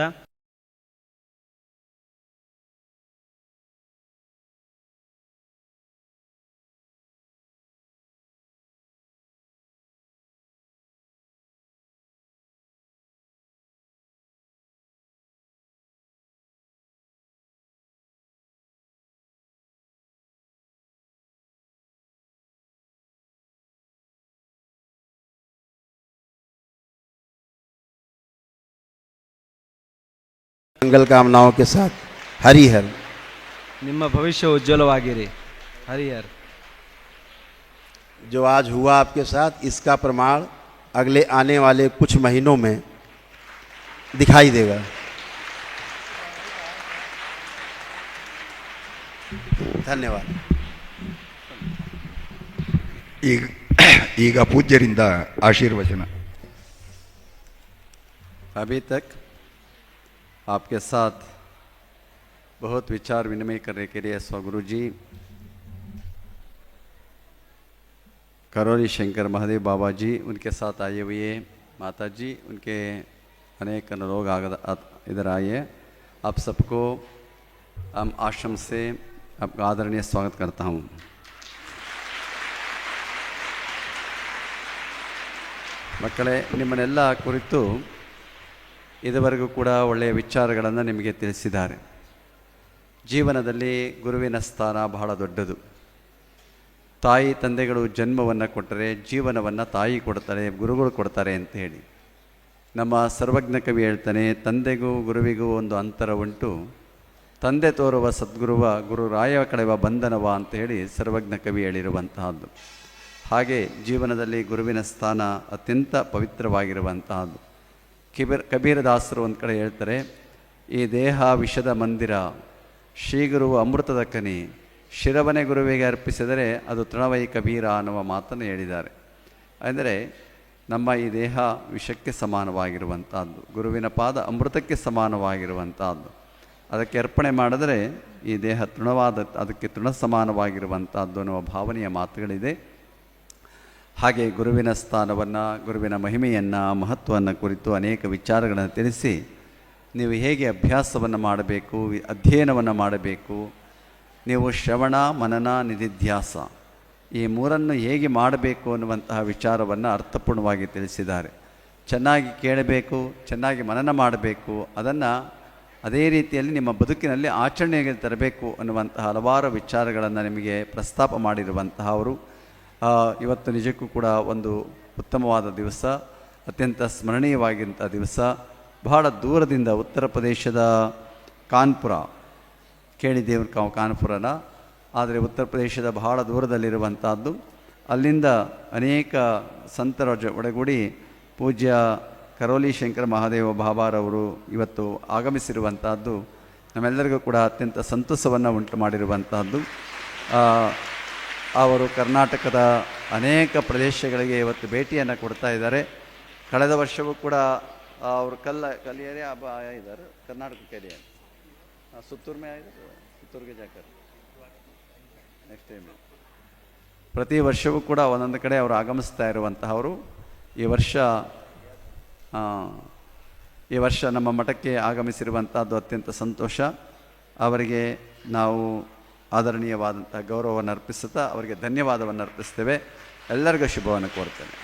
मंगल कामनाओं के साथ हरिहर। ನಿಮ್ಮ ಭವಿಷ್ಯ ಉಜ್ವಲವಾಗಿರಿ. ಹರಿಹರ್. जो आज हुआ आपके साथ, इसका प्रमाण अगले आने वाले कुछ महीनों में दिखाई देगा। धन्यवाद। ಈಗ ಪೂಜ್ಯರಿಂದ ಆಶೀರ್ವಚನ. अभी तक आपके साथ बहुत विचार विनिमय करने के लिए स्वगुरु जी करौली शंकर महादेव बाबा जी, उनके साथ आए हुए माता जी, उनके अनेक लोग इधर आए। आप सबको हम आश्रम से आपका आदरणीय स्वागत करता हूँ। ಮಕ್ಕಳೇ, ನಿಮ್ಮನ್ನೆಲ್ಲ ಕುರಿತು ಇದುವರೆಗೂ ಕೂಡ ಒಳ್ಳೆಯ ವಿಚಾರಗಳನ್ನು ನಿಮಗೆ ತಿಳಿಸಿದ್ದಾರೆ. ಜೀವನದಲ್ಲಿ ಗುರುವಿನ ಸ್ಥಾನ ಬಹಳ ದೊಡ್ಡದು. ತಾಯಿ ತಂದೆಗಳು ಜನ್ಮವನ್ನು ಕೊಟ್ಟರೆ ಜೀವನವನ್ನು ತಾಯಿ ಕೊಡ್ತಾರೆ, ಗುರುಗಳು ಕೊಡ್ತಾರೆ ಅಂತ ಹೇಳಿ. ನಮ್ಮ ಸರ್ವಜ್ಞ ಕವಿ ಹೇಳ್ತಾನೆ, ತಂದೆಗೂ ಗುರುವಿಗೂ ಒಂದು ಅಂತರ ಉಂಟು, ತಂದೆ ತೋರುವ ಸದ್ಗುರುವ ಗುರು ರಾಯ ಕಳೆವ ಬಂಧನವ ಅಂತ ಹೇಳಿ ಸರ್ವಜ್ಞ ಕವಿ ಹೇಳಿರುವಂತಹದ್ದು. ಹಾಗೆ ಜೀವನದಲ್ಲಿ ಗುರುವಿನ ಸ್ಥಾನ ಅತ್ಯಂತ ಪವಿತ್ರವಾಗಿರುವಂತಹದ್ದು. ಕಬೀರದಾಸರು ಒಂದು ಕಡೆ ಹೇಳ್ತಾರೆ, ಈ ದೇಹ ವಿಷದ ಮಂದಿರ, ಶ್ರೀಗುರು ಅಮೃತದ ಕನಿ, ಶಿರವನೆ ಗುರುವಿಗೆ ಅರ್ಪಿಸಿದರೆ ಅದು ತೃಣವೈ ಕಬೀರ ಅನ್ನುವ ಮಾತನ್ನು ಹೇಳಿದ್ದಾರೆ. ಅಂದರೆ ನಮ್ಮ ಈ ದೇಹ ವಿಷಕ್ಕೆ ಸಮಾನವಾಗಿರುವಂಥದ್ದು, ಗುರುವಿನ ಪಾದ ಅಮೃತಕ್ಕೆ ಸಮಾನವಾಗಿರುವಂಥದ್ದು. ಅದಕ್ಕೆ ಅರ್ಪಣೆ ಮಾಡಿದರೆ ಈ ದೇಹ ಅದಕ್ಕೆ ತೃಣ ಸಮಾನವಾಗಿರುವಂಥದ್ದು ಅನ್ನುವ ಭಾವನೆಯ ಮಾತುಗಳಿದೆ. ಹಾಗೆ ಗುರುವಿನ ಸ್ಥಾನವನ್ನು, ಗುರುವಿನ ಮಹಿಮೆಯನ್ನು, ಮಹತ್ವವನ್ನು ಕುರಿತು ಅನೇಕ ವಿಚಾರಗಳನ್ನು ತಿಳಿಸಿ, ನೀವು ಹೇಗೆ ಅಭ್ಯಾಸವನ್ನು ಮಾಡಬೇಕು, ಅಧ್ಯಯನವನ್ನು ಮಾಡಬೇಕು, ನೀವು ಶ್ರವಣ ಮನನ ನಿಧಿಧ್ಯಾಸ ಈ ಮೂರನ್ನು ಹೇಗೆ ಮಾಡಬೇಕು ಅನ್ನುವಂತಹ ವಿಚಾರವನ್ನು ಅರ್ಥಪೂರ್ಣವಾಗಿ ತಿಳಿಸಿದ್ದಾರೆ. ಚೆನ್ನಾಗಿ ಕೇಳಬೇಕು, ಚೆನ್ನಾಗಿ ಮನನ ಮಾಡಬೇಕು, ಅದನ್ನು ಅದೇ ರೀತಿಯಲ್ಲಿ ನಿಮ್ಮ ಬದುಕಿನಲ್ಲಿ ಆಚರಣೆಗೆ ತರಬೇಕು ಅನ್ನುವಂತಹ ಹಲವಾರು ವಿಚಾರಗಳನ್ನು ನಿಮಗೆ ಪ್ರಸ್ತಾಪ ಮಾಡಿರುವಂತಹ ಅವರು. ಇವತ್ತು ನಿಜಕ್ಕೂ ಕೂಡ ಒಂದು ಉತ್ತಮವಾದ ದಿವಸ, ಅತ್ಯಂತ ಸ್ಮರಣೀಯವಾಗಿಂಥ ದಿವಸ. ಬಹಳ ದೂರದಿಂದ ಉತ್ತರ ಪ್ರದೇಶದ ಕಾನ್ಪುರ, ಕೇಳಿದ್ದೇವೆ ಕಾನ್ಪುರನ, ಆದರೆ ಉತ್ತರ ಪ್ರದೇಶದ ಬಹಳ ದೂರದಲ್ಲಿರುವಂಥದ್ದು. ಅಲ್ಲಿಂದ ಅನೇಕ ಸಂತರ ಒಡಗೂಡಿ ಪೂಜ್ಯ ಕರೋಲಿ ಶಂಕರ ಮಹಾದೇವ ಬಾಬಾರವರು ಇವತ್ತು ಆಗಮಿಸಿರುವಂಥದ್ದು ನಮ್ಮೆಲ್ಲರಿಗೂ ಕೂಡ ಅತ್ಯಂತ ಸಂತಸವನ್ನು ಉಂಟು ಮಾಡಿರುವಂತಹದ್ದು. ಅವರು ಕರ್ನಾಟಕದ ಅನೇಕ ಪ್ರದೇಶಗಳಿಗೆ ಇವತ್ತು ಭೇಟಿಯನ್ನು ಕೊಡ್ತಾ ಇದ್ದಾರೆ. ಕಳೆದ ವರ್ಷವೂ ಕೂಡ ಅವರು ಕಲಿಯರೆ अब आया इधर कर्नाटक के लिए सुत्तूर में आए सुत्तूर के जाकर ನೆಕ್ಸ್ಟ್ ಟೈಮ್ ಪ್ರತಿ ವರ್ಷವೂ ಕೂಡ ಒಂದೊಂದು ಕಡೆ ಅವರು ಆಗಮಿಸ್ತಾ ಇರುವಂತಹವರು. ಈ ವರ್ಷ ನಮ್ಮ ಮಠಕ್ಕೆ ಆಗಮಿಸಿರುವಂಥದ್ದು ಅತ್ಯಂತ ಸಂತೋಷ. ಅವರಿಗೆ ನಾವು ಆದರಣೀಯವಾದಂಥ ಗೌರವವನ್ನು ಅರ್ಪಿಸುತ್ತಾ ಅವರಿಗೆ ಧನ್ಯವಾದವನ್ನು ಅರ್ಪಿಸ್ತೇವೆ. ಎಲ್ಲರಿಗೂ ಶುಭವನ್ನು ಕೋರ್ತೇನೆ.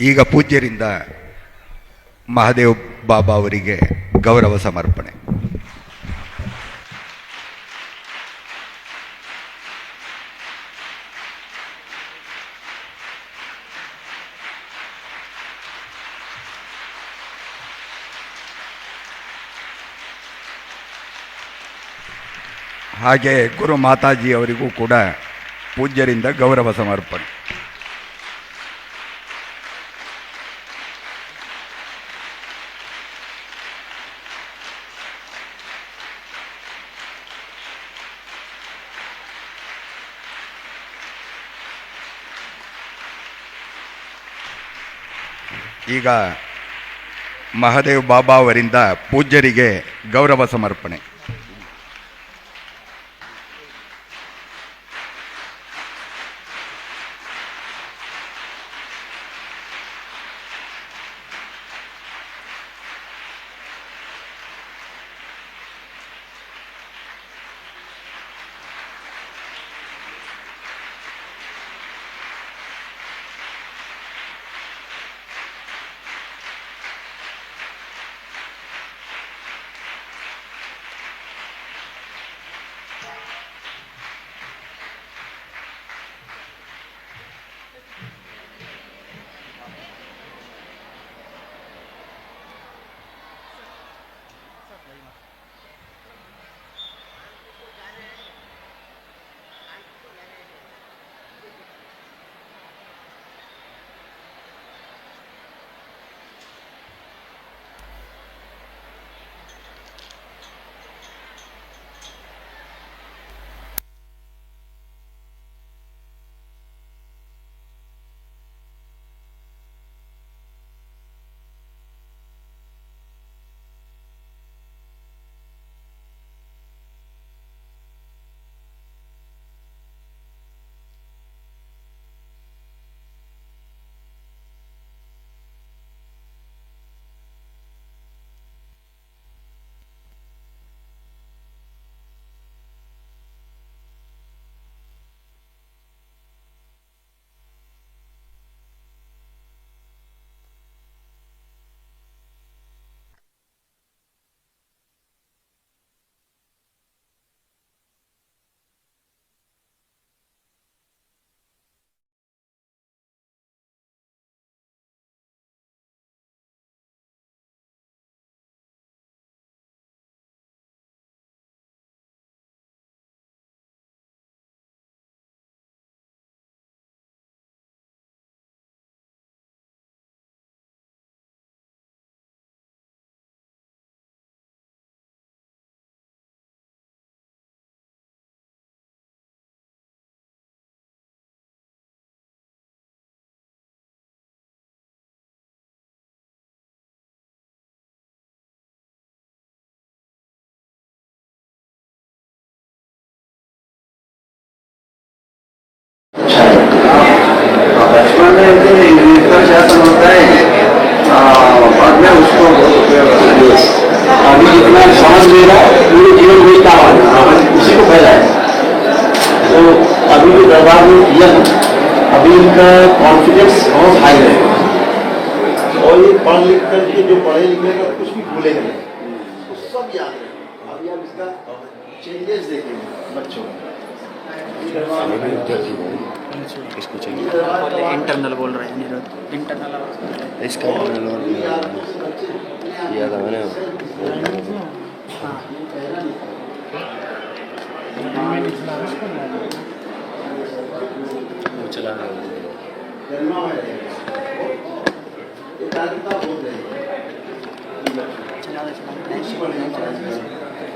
ಈಗ ಪೂಜ್ಯರಿಂದ ಮಹಾದೇವ್ ಬಾಬಾ ಅವರಿಗೆ ಗೌರವ ಸಮರ್ಪಣೆ. ಹಾಗೆ ಗುರು ಮಾತಾಜಿ ಅವರಿಗೂ ಕೂಡ ಪೂಜ್ಯರಿಂದ ಗೌರವ ಸಮರ್ಪಣೆ. ಈಗ ಮಹಾದೇವ್ ಬಾಬಾ ಅವರಿಂದ ಪೂಜ್ಯರಿಗೆ ಗೌರವ ಸಮರ್ಪಣೆ. अभी जितना समझ लेगा पूरे जीवन में क्या उसी को फैलाए. तो अभी भी दरबार में किया अभी इनका कॉन्फिडेंस बहुत हाई रहेगा और ये पढ़ लिख करके जो पढ़े लिखे का कुछ भी भूलेगा नहीं, तो सब याद रहेगा. अभी आप इसका चेंजेस देखेंगे बच्चों में. इसको चाहिए इंटरनल बोल रहे हैं इंटरनल इसका किया था मैंने. चला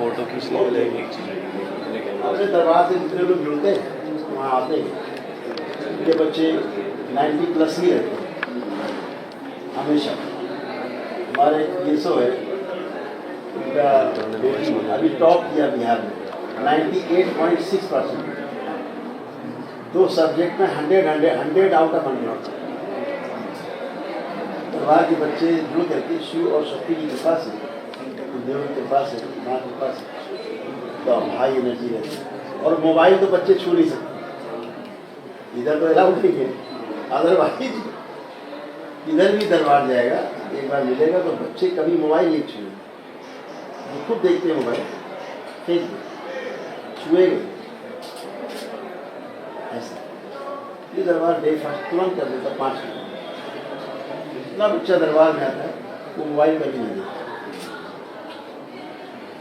फोटो खींचने के लिए एक चीज अपने दरबार से जितने लोग जुड़ते हैं वहाँ आते हैं, उनके बच्चे 90+ ही रहते हैं हमेशा। हमारे केसो है, उनका अभी टॉप किया बिहार में 98.6%, 2 सब्जेक्ट में 100 आउट ऑफ 100। दरबार के बच्चे जुड़ करके शिव और शक्ति की कृपा से, देव की कृपा से, माँ की कृपा से तो हाई एनर्जी रहती है। और मोबाइल तो बच्चे छू नहीं सकते, इधर तो अलाउड नहीं है, अदरवाइज इधर भी दरबार जाएगा, एक बार मिलेगा तो बच्चे कभी मोबाइल नहीं छूएंगे। वो खुद देखते हैं मोबाइल, फेंक छुएंगे ऐसा। ये दरबार ब्रेकफास्ट तुरंत कर देता 5 मिनट। इतना बच्चा दरबार में आता है वो मोबाइल कभी नहीं देखता।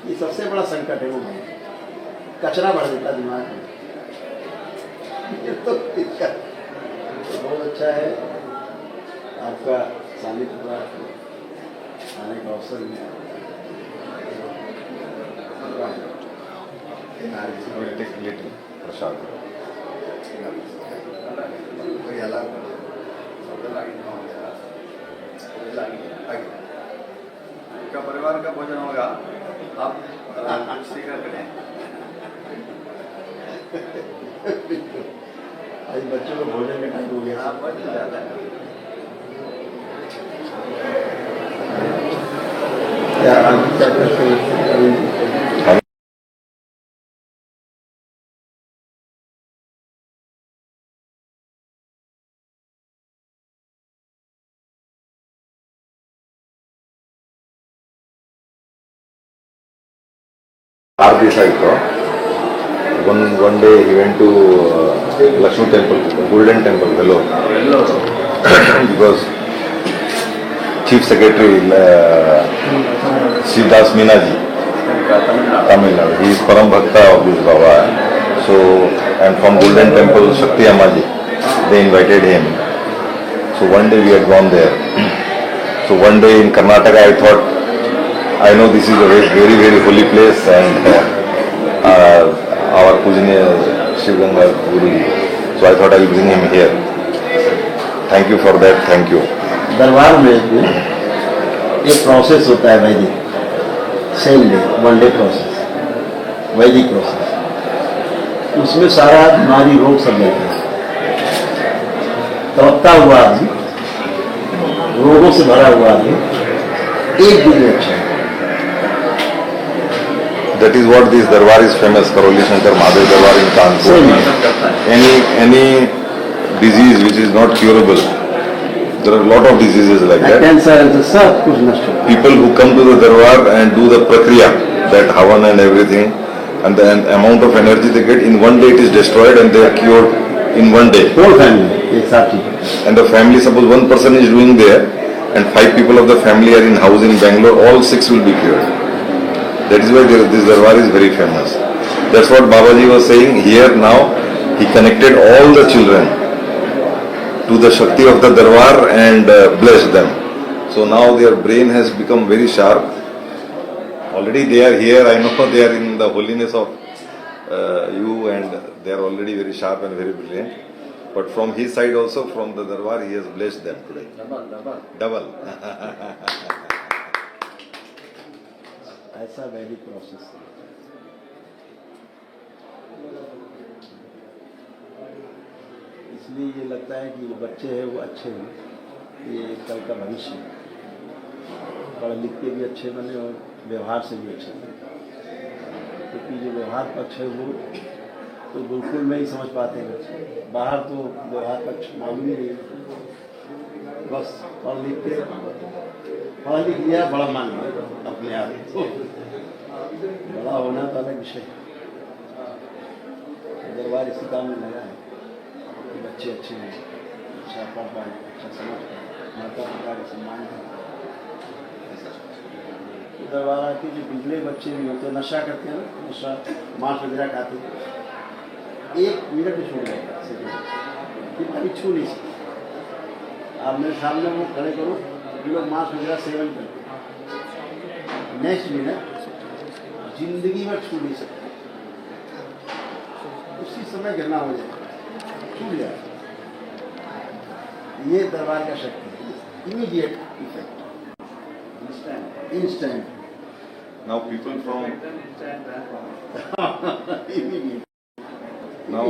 ये सबसे बड़ा संकट है मोबाइल, कचरा भर देता दिमाग में। ये तो दिक्कत बहुत अच्छा है आपका सानिध्य पर आने का अवसर मिला। प्रसाद का परिवार का भोजन होगा, आप स्वीकार करें। आज बच्चों को भोजन का टाइम हो गया। क्या अभी क्या करते हैं? Saito. One day he went to Lakshmi Temple, Golden Temple, Vellore, because Chief Secretary Siddhas Minaji, Tamil Nadu, he is Param Bhakta of this Baba. So, and from Golden Temple, Shakti Amaji, they invited him. So one day we had gone there. So one day in Karnataka, I thought, I know this is a very, very holy place, and our Pujaniya Shiv Ganga Guru. So I thought I will bring him here. Thank you for that. Thank you. दरबार में एक process होता है वैदिक, same day 1 day process, वैदिक process. उसमें सारा बीमारी रोग सब लेते हैं। तड़पता हुआ आदमी, रोगों से भरा हुआ आदमी एक दिन में अच्छा है। That is what this darbar is famous, Karoli Shankar Mahadev Darbar in Kanpur. Any disease which is not curable, there are a lot of diseases like that. Cancer and सब कुछ नष्ट हो। People who come to the darbar and do the prakriya, that havan and everything, and the amount of energy they get, in 1 day it is destroyed and they are cured in 1 day. Whole family, exactly. And the family, suppose one person is doing there, and 5 people of the family are in house in Bangalore, all 6 will be cured. That is why this darbar is very famous. That's what Babaji was saying here now. He connected all the children to the Shakti of the darbar and blessed them. So now their brain has become very sharp. Already they are here, I know they are in the holiness of you, and they are already very sharp and very brilliant. But from his side also, from the darbar, he has blessed them today. Double. ऐसा वैदिक process. इसलिए ये लगता है कि जो बच्चे हैं वो अच्छे हैं, ये कल का भविष्य है। पढ़ लिख के भी अच्छे बने और व्यवहार से भी अच्छे बने, क्योंकि जो व्यवहार पक्ष है वो तो बिल्कुल नहीं समझ पाते हैं बच्चे। बाहर तो व्यवहार पक्ष मालूम ही नहीं, बस पढ़ लिख लिया, बड़ा मान लिया अपने आप। बड़ा होना तो अलग विषय है। दरबार इसी काम में लगा है, बच्चे अच्छे हैं, अच्छा पढ़ पाए, अच्छा समझ पाए, माता पिता का सम्मान करें। दरबार आके जो बिगड़े बच्चे भी होते हैं, नशा करते हैं, नशा मांस वगैरह खाते हैं, 1 मिनट भी छोड़ जाएगा, बीमारी छू नहीं सकती। आप मेरे सामने वो खड़े करो, ये लोग मास वगैरह सेवन करते हैं, नेक्स्ट मिनट जिंदगी में छू नहीं सकते, उसी समय गिरना हो जाए, छूट जाए। ये दरबार का शक्ति है, immediate effect, instant. Now people from immediate. now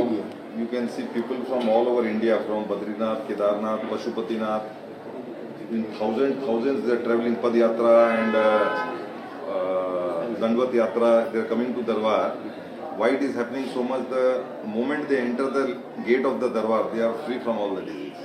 you can see people from all over India, from Badrinath, Kedarnath, Pashupatinath, in thousands they are traveling Pad Yatra and Dandvat Yatra. They are coming to Darbar. Why it is happening so much? The moment they enter the gate of the Darbar, they are free from all the disease.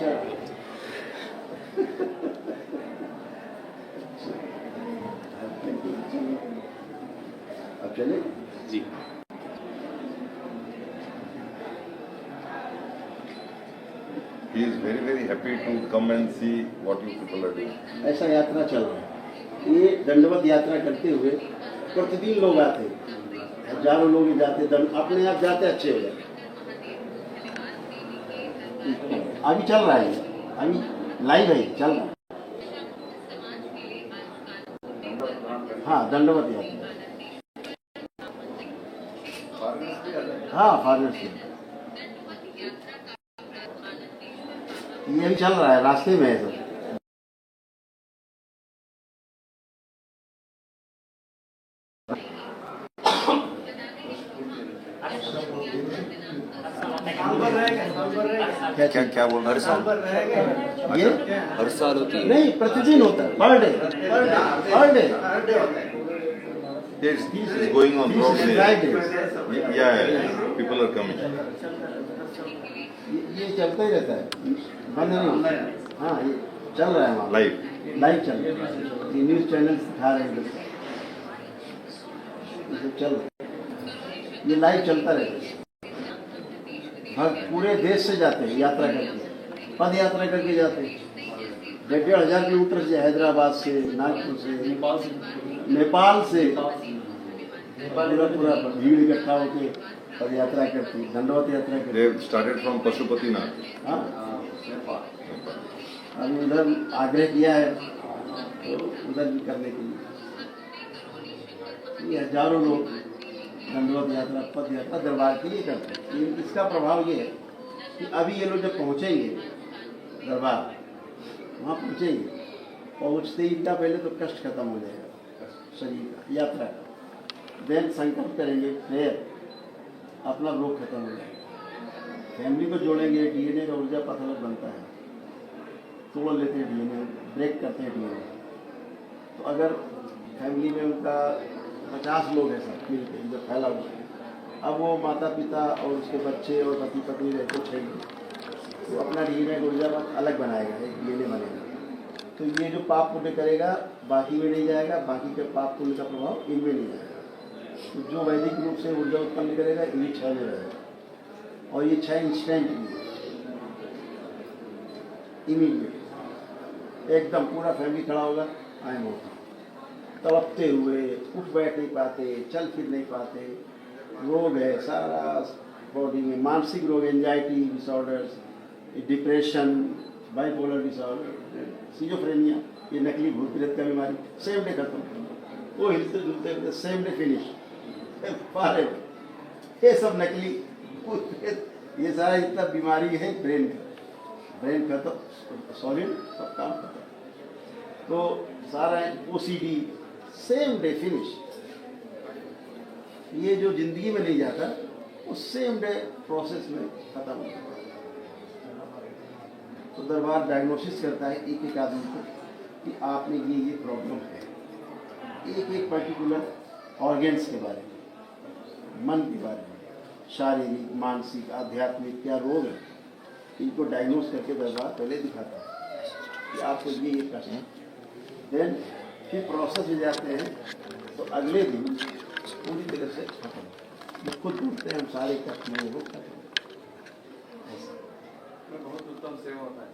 Yeah. अब चले जी। He is very happy to come and see what you people are doing. ऐसा यात्रा चल रहा है। ये दंडवत यात्रा करते हुए प्रतिदिन लोग आते, हजारों लोग जाते, अपने आप जाते अच्छे हो जाते। अभी चल रहा है, अभी लाइव है, चल रहा है। हाँ, दंडवत यात्रा, हाँ फादर्स डे, ये भी चल रहा है, रास्ते में है सब। क्या बोल रहे हैं? ये हर साल होती है? नहीं, प्रतिदिन होता है, per day. Yes, this is going on throughout the yeah, people are coming. ये चलता ही रहता है, बंद नहीं होता है। हाँ, ये चल रहा है वहाँ लाइव चल रहा है, ये न्यूज़ चैनल दिखा रहे हैं, ये सब चल रहा है, ये लाइव चलता रहता है। हर पूरे देश से जाते हैं यात्रा करके, पद यात्रा करके जाते हैं, 1,500 किलोमीटर से, हैदराबाद से, नागपुर से, नेपाल से पूरा भीड़ इकट्ठा होके पद यात्रा करती, दंडवत यात्रा करती। They have started from Pashupatinath. हाँ, अभी उधर आग्रह किया है तो उधर भी करने के लिए ये हजारों लोग दंडवत यात्रा, पद यात्रा दरबार के लिए करते हैं। लेकिन इसका प्रभाव ये है कि अभी ये लोग जब पहुँचेंगे दरबार, वहाँ पहुँचेंगे, पहुँचते ही इनका पहले तो कष्ट खत्म हो जाएगा शरीर का, यात्रा का, देन संकल्प करेंगे, फिर अपना रोग खत्म हो जाएगा। फैमिली को जोड़ेंगे, डीएनए का ऊर्जा पथ अलग बनता है, तोड़ लेते हैं डीएनए, ब्रेक करते हैं डीएनए। तो अगर फैमिली में उनका 50 लोग हैं सब मिल के जब फैला हुआ है, अब वो माता पिता और उसके बच्चे और पति पत्नी रहते 6 लोग, तो अपना डीएनए ऊर्जा पथ अलग बनाएगा, एक डीएनए बनेगा। तो ये जो पाप पुण्य करेगा बाकी में नहीं जाएगा, बाकी के पाप पुण्य का प्रभाव इनमें नहीं जाएगा। तो जो वैदिक रूप से ऊर्जा उत्पन्न करेगा इन्हीं 6 में रहेगा, और ये 6 इंस्टेंट इमीडिएट एकदम पूरा फैमिली खड़ा होगा, आए होगा तड़पते हुए, उठ बैठ नहीं पाते, चल फिर नहीं पाते, रोग है सारा बॉडी में, मानसिक रोग, anxiety disorders, depression, bipolar disorder, schizophrenia, ये नकली भूत प्रेत का बीमारी, सेम डे खत्म, वो हिलते जुलते हुए सेम डे फिनिश, ये सब नकली भूत प्रेत, ये सारा इतना बीमारी है ब्रेन खत्म, सॉलिड सब काम खत्म। तो सारा ओसीडी सेम डे फिनिश, ये जो जिंदगी में नहीं जाता वो सेम डे प्रोसेस में खत्म हो जाता है। तो दरबार डायग्नोसिस करता है एक एक आदमी को कि आप में ये प्रॉब्लम है, एक पर्टिकुलर ऑर्गेन्स के बारे में, मन के बारे में, शारीरिक, मानसिक, आध्यात्मिक क्या रोग है, इनको डायग्नोस करके दरबार पहले दिखाता है कि आपको ये प्रश्न है। देन फिर प्रोसेस में जाते हैं तो अगले दिन पूरी तरह से खत्म, जो खुद ढूंढते हैं हम सारे कष्ट में वो खत्म। बहुत उत्तम सेवा होता है।